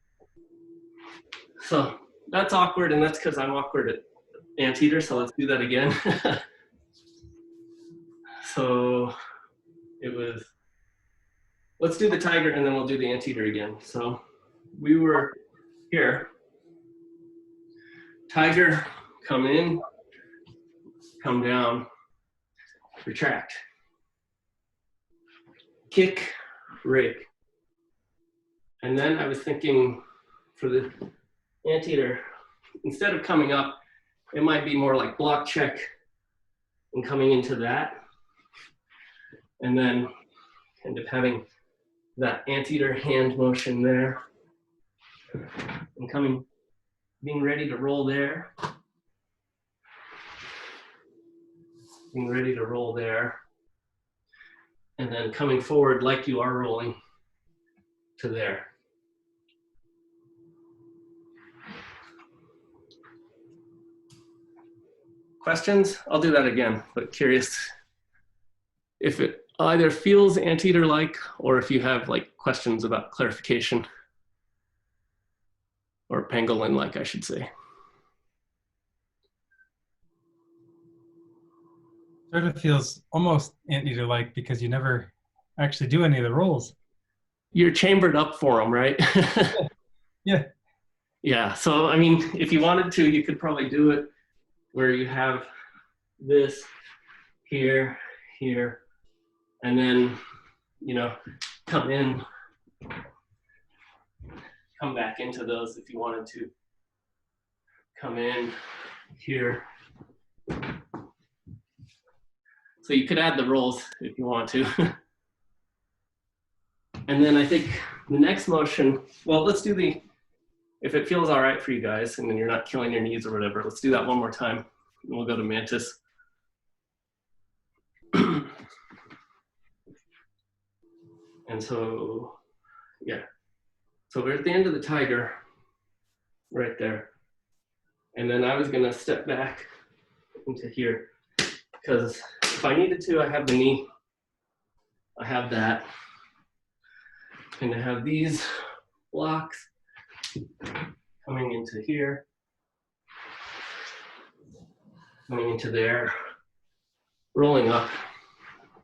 [SPEAKER 1] So that's awkward, and that's because I'm awkward at anteater, so let's do that again. So it was, let's do the tiger and then we'll do the anteater again. So we were here. Tiger, come in, come down, retract. Kick, rake. And then I was thinking for the anteater, instead of coming up, it might be more like block check and coming into that. And then kind of having that anteater hand motion there and coming, being ready to roll there. Being ready to roll there. And then coming forward like you are rolling to there. Questions? I'll do that again, but curious if it either feels anteater-like or if you have like questions about clarification, or pangolin-like, I should say.
[SPEAKER 3] Sort of feels almost anteater-like because you never actually do any of the rolls.
[SPEAKER 1] You're chambered up for them, right?
[SPEAKER 3] Yeah.
[SPEAKER 1] Yeah, so I mean, if you wanted to, you could probably do it where you have this here, here, and then, you know, come in, come back into those if you wanted to. Come in here. So you could add the rolls if you want to. And then I think the next motion, well, let's do the, if it feels all right for you guys and then you're not killing your knees or whatever, let's do that one more time. And we'll go to mantis. And so, yeah. So we're at the end of the tiger, right there. And then I was gonna step back into here because if I needed to, I have the knee, I have that. And I have these blocks coming into here, coming into there, rolling up,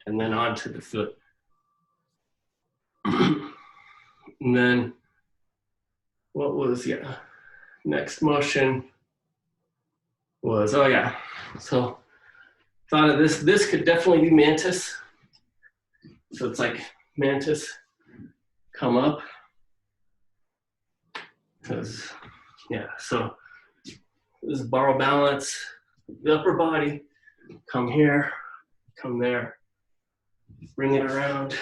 [SPEAKER 1] and then onto the foot. And then what was, yeah, next motion was, oh yeah, so thought of this, this could definitely be mantis. So it's like mantis, come up, because, yeah, so this is borrow balance, the upper body, come here, come there, bring it around,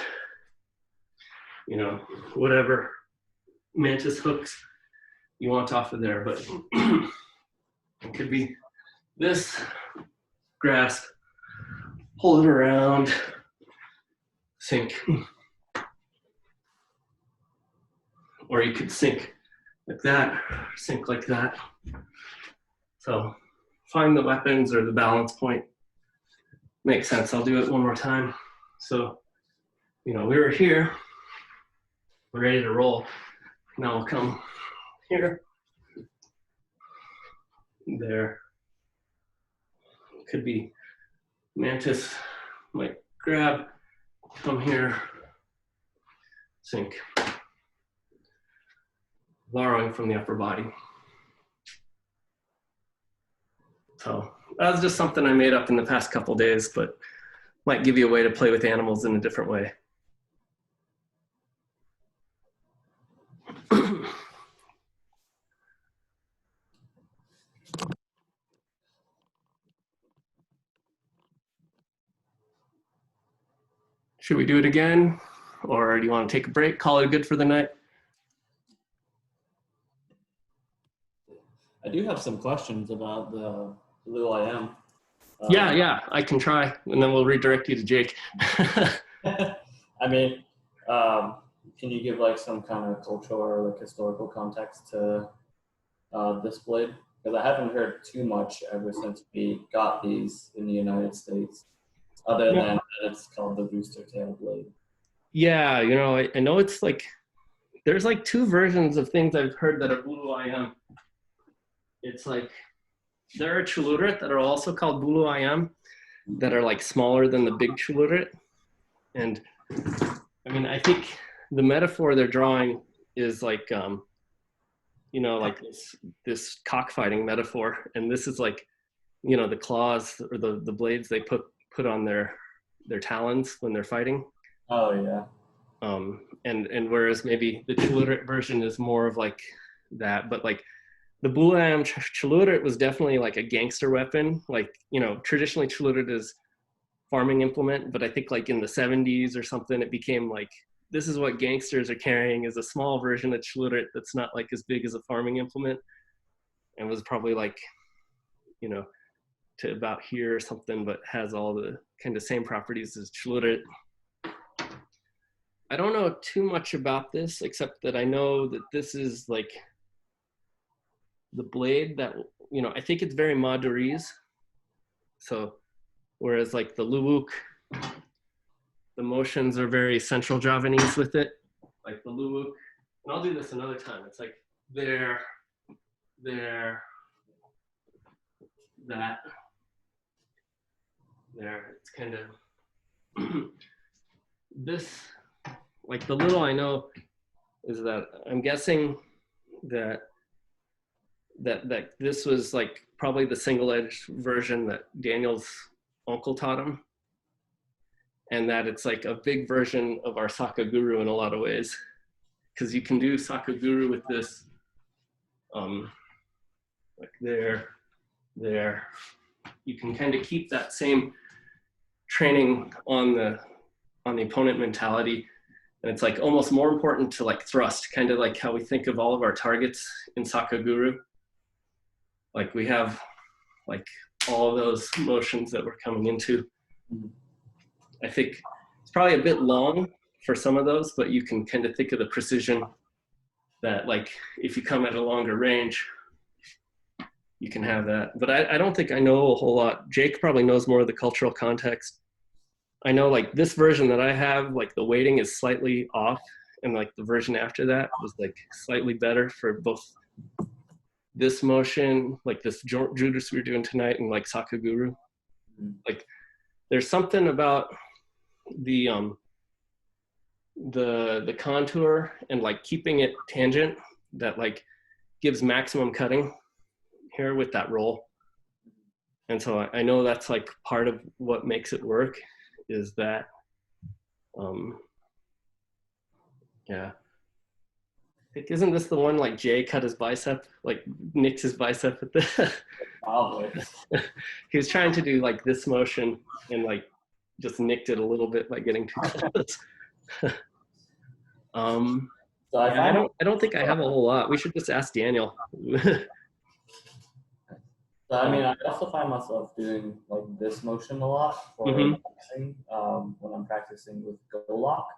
[SPEAKER 1] you know, whatever mantis hooks you want off of there, but it could be this, grasp, pull it around, sink. Or you could sink like that, sink like that. So find the weapons or the balance point. Makes sense, I'll do it one more time. So, you know, we were here, we're ready to roll. Now we'll come here, there. Could be mantis, might grab, come here, sink. Borrowing from the upper body. So that was just something I made up in the past couple days, but might give you a way to play with animals in a different way. Should we do it again? Or do you want to take a break, call it good for the night?
[SPEAKER 2] I do have some questions about the Bulu Ajem.
[SPEAKER 1] Yeah, I can try, and then we'll redirect you to Jake.
[SPEAKER 2] I mean, can you give like some kind of cultural or like historical context to this blade? Because I haven't heard too much ever since we got these in the United States, other than that it's called the rooster tail blade.
[SPEAKER 1] Yeah, you know, I know it's like, there's like two versions of things I've heard that are Bulu Ajem. It's like, there are chulurit that are also called Bulu Ajem that are like smaller than the big chulurit. And I mean, I think the metaphor they're drawing is like, you know, like this cockfighting metaphor. And this is like, you know, the claws or the blades they put on their talons when they're fighting.
[SPEAKER 2] Oh yeah.
[SPEAKER 1] And whereas maybe the chulurit version is more of like that, but like the Bulu Ajem chulurit was definitely like a gangster weapon. Like, you know, traditionally chulurit is farming implement, but I think like in the 70s or something, it became like, this is what gangsters are carrying, is a small version of chulurit that's not like as big as a farming implement, and was probably like, you know, to about here or something, but has all the kind of same properties as chulurit. I don't know too much about this, except that I know that this is like the blade that, you know, I think it's very Madurese. So whereas like the Luwuk, the motions are very Central Javanese with it, like the Luwuk. And I'll do this another time. It's like there, that, there. It's kind of this, like the little I know is that I'm guessing that this was like probably the single-edged version that Daniel's uncle taught him, and that it's like a big version of our Sakaguru in a lot of ways, because you can do Sakaguru with this, like there. You can kind of keep that same training on the opponent mentality, and it's like almost more important to like thrust, kind of like how we think of all of our targets in Sakaguru. Like we have like all of those motions that we're coming into. I think it's probably a bit long for some of those, but you can kind of think of the precision that like if you come at a longer range, you can have that. But I don't think I know a whole lot. Jake probably knows more of the cultural context. I know like this version that I have, like the weighting is slightly off, and like the version after that was like slightly better for both this motion, like this jurus we were doing tonight, and like Sakaguru. Like there's something about the contour and like keeping it tangent that like gives maximum cutting here with that roll. And so I know that's like part of what makes it work, is that yeah. Like, isn't this the one like Jay cut his bicep, like nicked his bicep with the
[SPEAKER 2] Probably.
[SPEAKER 1] he was trying to do like this motion and like just nicked it a little bit by getting too close.
[SPEAKER 2] So
[SPEAKER 1] I don't think I have a whole lot. We should just ask Daniel.
[SPEAKER 2] So I mean, I also find myself doing like this motion a lot for boxing, when I'm practicing with go lock.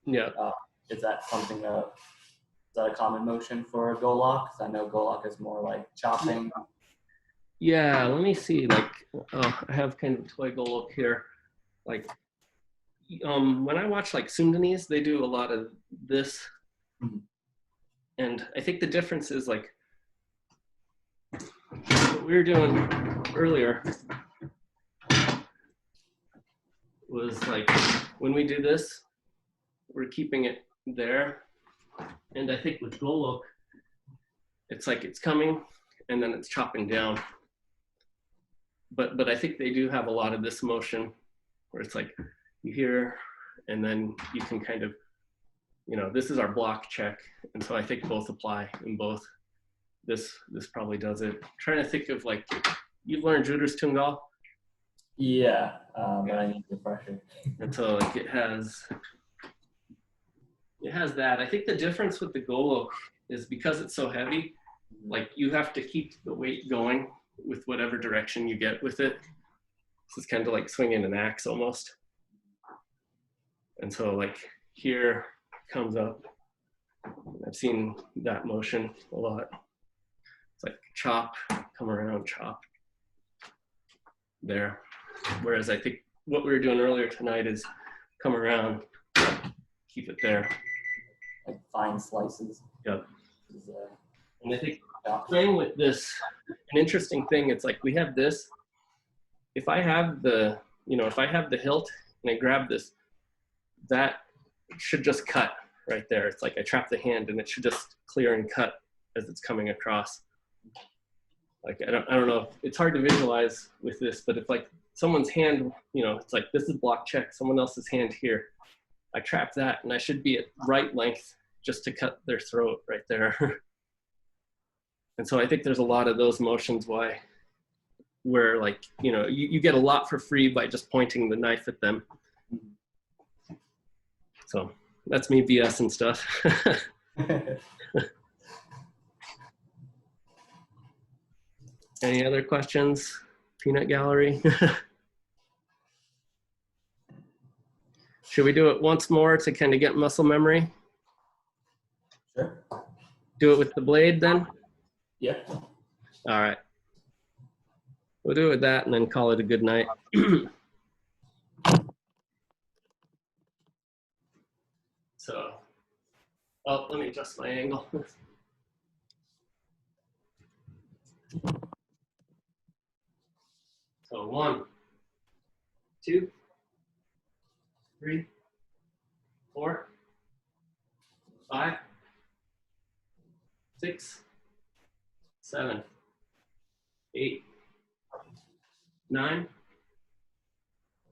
[SPEAKER 1] Yeah.
[SPEAKER 2] Is that something that is that a common motion for a go lock? Because I know go lock is more like chopping.
[SPEAKER 1] Yeah. Let me see. Like, I have kind of toy go look here. Like, when I watch like Sundanese, they do a lot of this, and I think the difference is like what we were doing earlier was like when we do this, we're keeping it there. And I think with Golok, it's like it's coming and then it's chopping down. But I think they do have a lot of this motion where it's like you hear and then you can kind of, you know, this is our block check. And so I think both apply in both. This probably does it. I'm trying to think of like, you've learned Juders Tungal?
[SPEAKER 2] Yeah, but I need the pressure.
[SPEAKER 1] And so like it has that. I think the difference with the Golok is because it's so heavy, Like you have to keep the weight going with whatever direction you get with it. This is kind of like swinging an axe almost. And so like here comes up. I've seen that motion a lot. It's like chop, come around, chop. There. Whereas I think what we were doing earlier tonight is come around, keep it there.
[SPEAKER 2] Like fine slices.
[SPEAKER 1] Yep. And I think playing with this, an interesting thing, it's like we have this. If I have the, if I have the hilt and I grab this, that should just cut right there. It's like I trap the hand and it should just clear and cut as it's coming across. Like I don't know. It's hard to visualize with this, but if like someone's hand, it's like this is block check, someone else's hand here. I trap that and I should be at right length just to cut their throat right there. And so I think there's a lot of those motions where like, you get a lot for free by just pointing the knife at them. So that's me BS and stuff. Any other questions? Peanut Gallery? Should we do it once more to kind of get muscle memory?
[SPEAKER 2] Sure.
[SPEAKER 1] Do it with the blade then?
[SPEAKER 2] Yeah.
[SPEAKER 1] All right. We'll do it with that and then call it a good night. So, let me adjust my angle. So 1, 2, 3, 4, 5, 6, 7, 8, 9,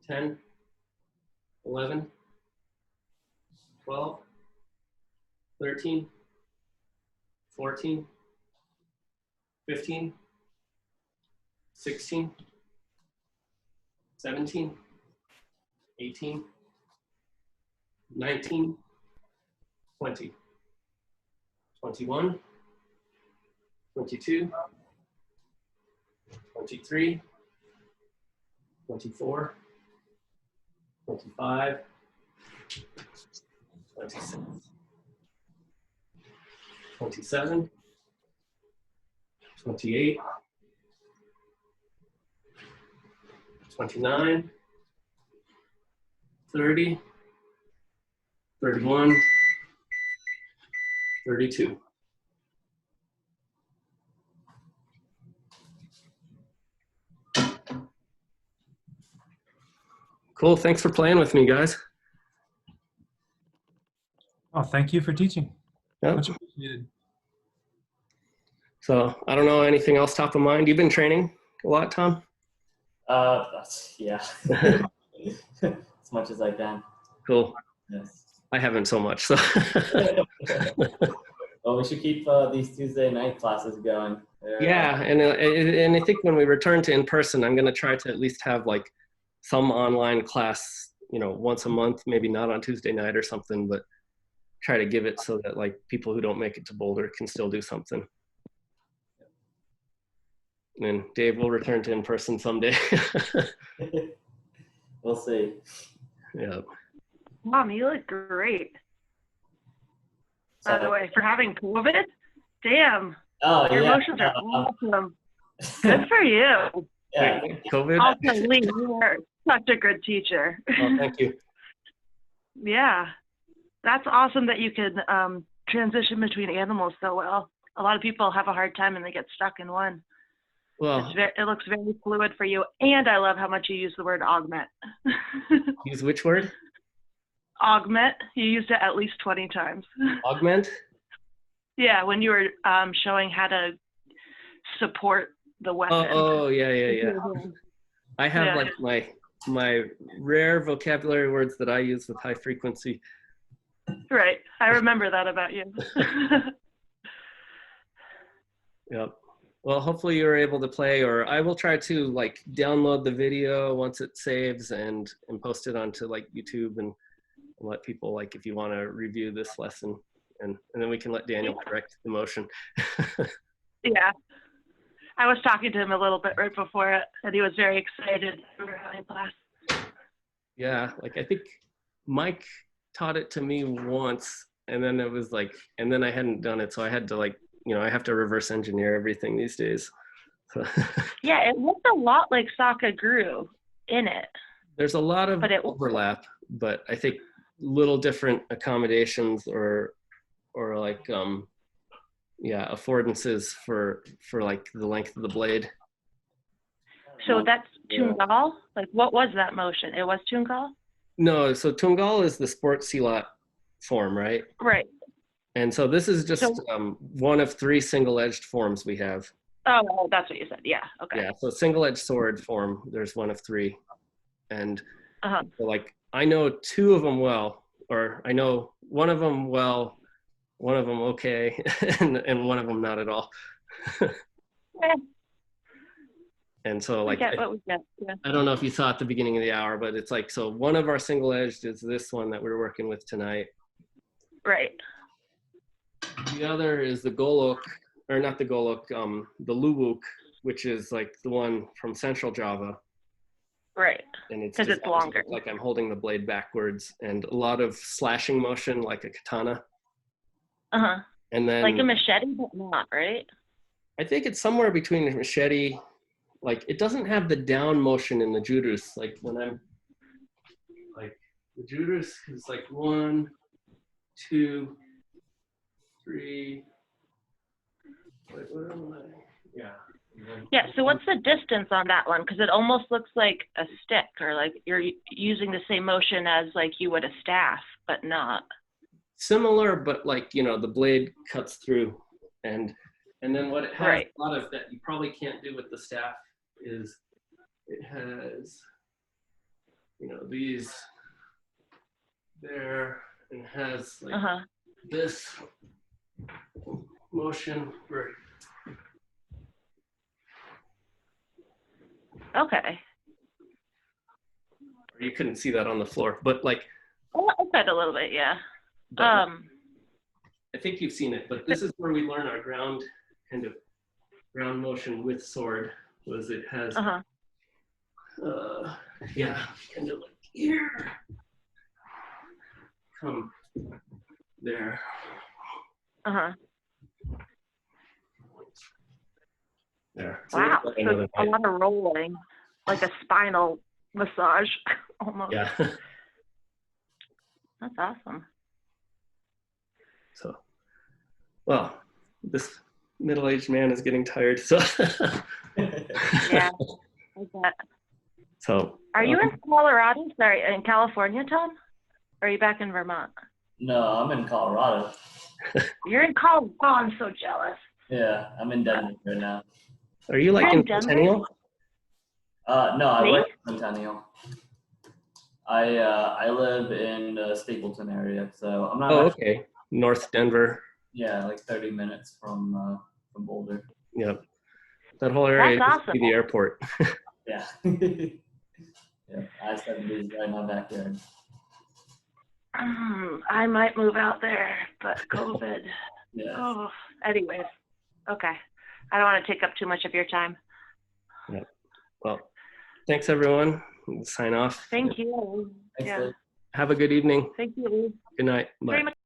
[SPEAKER 1] 10, 11, 12, 13, 14, 15, 16, 17, 18, 19, 20, 21, 22, 23, 24, 25, 26, 27, 28, 29, 30, 31, 32. Cool, thanks for playing with me, guys.
[SPEAKER 3] Oh, thank you for teaching.
[SPEAKER 1] Yep.
[SPEAKER 3] Much appreciated.
[SPEAKER 1] So I don't know, anything else top of mind? You've been training a lot, Tom?
[SPEAKER 2] Yeah. As much as I can.
[SPEAKER 1] Cool.
[SPEAKER 2] Yes.
[SPEAKER 1] I haven't so much, so.
[SPEAKER 2] Well, we should keep these Tuesday night classes going.
[SPEAKER 1] Yeah, and I think when we return to in person, I'm gonna try to at least have like some online class, once a month, maybe not on Tuesday night or something, but try to give it so that like people who don't make it to Boulder can still do something. And Dave will return to in person someday.
[SPEAKER 2] We'll see.
[SPEAKER 1] Yeah.
[SPEAKER 4] Mom, you look great. By the way, for having COVID, damn,
[SPEAKER 2] Oh,
[SPEAKER 4] your
[SPEAKER 2] yeah.
[SPEAKER 4] emotions are awesome. Good for you.
[SPEAKER 2] Yeah.
[SPEAKER 1] COVID?
[SPEAKER 4] Also, Lee, you are such a good teacher.
[SPEAKER 1] Oh, thank you.
[SPEAKER 4] Yeah, that's awesome that you can transition between animals so well. A lot of people have a hard time and they get stuck in one.
[SPEAKER 1] Well,
[SPEAKER 4] It looks very fluid for you, and I love how much you use the word augment.
[SPEAKER 1] use which word?
[SPEAKER 4] Augment. You used it at least 20 times.
[SPEAKER 1] Augment?
[SPEAKER 4] Yeah, when you were showing how to support the weapon.
[SPEAKER 1] Oh, yeah. I have
[SPEAKER 4] Yeah.
[SPEAKER 1] like my rare vocabulary words that I use with high frequency.
[SPEAKER 4] Right. I remember that about you.
[SPEAKER 1] Yep. Well, hopefully you were able to play, or I will try to like download the video once it saves and post it onto like YouTube and let people, like, if you want to review this lesson, and then we can let Daniel correct the motion.
[SPEAKER 4] Yeah. I was talking to him a little bit right before it, and he was very excited for having class.
[SPEAKER 1] Yeah, like I think Mike taught it to me once, and then it was like, and then I hadn't done it, so I had to like, I have to reverse engineer everything these days. So
[SPEAKER 4] Yeah, it looked a lot like Sokka grew in it.
[SPEAKER 1] there's a lot of
[SPEAKER 4] But it-
[SPEAKER 1] overlap, but I think little different accommodations or like affordances for like the length of the blade.
[SPEAKER 4] So that's
[SPEAKER 2] Yeah.
[SPEAKER 4] Tungal? Like, what was that motion? It was Tungal?
[SPEAKER 1] No, so Tungal is the sport silat form, right?
[SPEAKER 4] Right.
[SPEAKER 1] And so this is just
[SPEAKER 4] So-
[SPEAKER 1] one of 3 single-edged forms we have.
[SPEAKER 4] Oh, that's what you said. Yeah. Okay.
[SPEAKER 1] Yeah, so single-edged sword form, there's one of 3. And
[SPEAKER 4] Uh-huh.
[SPEAKER 1] so like I know 2 of them well, or I know one of them well, one of them okay, and one of them not at all.
[SPEAKER 4] Yeah,
[SPEAKER 1] And so
[SPEAKER 4] we
[SPEAKER 1] like
[SPEAKER 4] get what we get. Yeah.
[SPEAKER 1] I don't know if you saw at the beginning of the hour, but it's like, so one of our single-edged is this one that we're working with tonight.
[SPEAKER 4] Right.
[SPEAKER 1] The other is the Golok, or not the Golok, the Luwuk, which is like the one from Central Java.
[SPEAKER 4] Right.
[SPEAKER 1] And it's
[SPEAKER 4] 'Cause
[SPEAKER 1] just
[SPEAKER 4] it's longer.
[SPEAKER 1] like I'm holding the blade backwards, and a lot of slashing motion like a katana.
[SPEAKER 4] Uh-huh.
[SPEAKER 1] And then
[SPEAKER 4] Like a machete, but not, right?
[SPEAKER 1] I think it's somewhere between a machete. Like it doesn't have the down motion in the jurus. Like when I'm like the jurus is like 1, 2, 3. Wait, what am I? Yeah.
[SPEAKER 4] Yeah, so what's the distance on that one? Because it almost looks like a stick, or like you're using the same motion as like you would a staff, but not.
[SPEAKER 1] Similar, but like, the blade cuts through. And then what it has
[SPEAKER 4] Right.
[SPEAKER 1] a lot of that you probably can't do with the staff is it has, these there, and has like
[SPEAKER 4] Uh-huh.
[SPEAKER 1] this motion where
[SPEAKER 4] Okay.
[SPEAKER 1] you couldn't see that on the floor, but like
[SPEAKER 4] Oh, I said a little bit, yeah.
[SPEAKER 1] but I think you've seen it, but this is where we learn our ground motion with sword. Was it has
[SPEAKER 4] Uh-huh.
[SPEAKER 1] kind of like here, come there.
[SPEAKER 4] Uh-huh.
[SPEAKER 1] There. So
[SPEAKER 4] Wow.
[SPEAKER 1] like
[SPEAKER 4] So
[SPEAKER 1] another
[SPEAKER 4] a lot of rolling, like a spinal massage almost.
[SPEAKER 1] yeah.
[SPEAKER 4] That's awesome.
[SPEAKER 1] So, well, this middle-aged man is getting tired. So,
[SPEAKER 4] Yeah. I bet.
[SPEAKER 1] so
[SPEAKER 4] Are you in Colorado? Sorry, in California, Tom? Or are you back in Vermont?
[SPEAKER 2] No, I'm in Colorado.
[SPEAKER 4] You're in Colorado. Oh, I'm so jealous.
[SPEAKER 2] Yeah, I'm in Denver right now.
[SPEAKER 1] are you like
[SPEAKER 4] You're
[SPEAKER 1] in
[SPEAKER 4] in Denver?
[SPEAKER 1] Centennial?
[SPEAKER 2] No, I
[SPEAKER 4] Me?
[SPEAKER 2] went to Centennial. I live in the Stapleton area, so I'm not.
[SPEAKER 1] Oh,
[SPEAKER 2] actually,
[SPEAKER 1] okay. North Denver.
[SPEAKER 2] Yeah, like 30 minutes from Boulder.
[SPEAKER 1] Yep. That whole area
[SPEAKER 4] That's
[SPEAKER 1] used to be the airport.
[SPEAKER 2] Yeah. Yeah, I-70 is right in my backyard.
[SPEAKER 4] I might move out there, but COVID.
[SPEAKER 2] Yeah.
[SPEAKER 4] Oh, anyways. Okay. I don't want to take up too much of your time.
[SPEAKER 1] Well, thanks everyone. We'll sign off.
[SPEAKER 4] Thank you.
[SPEAKER 2] Thanks,
[SPEAKER 4] Yeah.
[SPEAKER 2] Liz.
[SPEAKER 1] Have a good evening.
[SPEAKER 4] Thank you.
[SPEAKER 1] Good night. Bye.
[SPEAKER 4] Very much.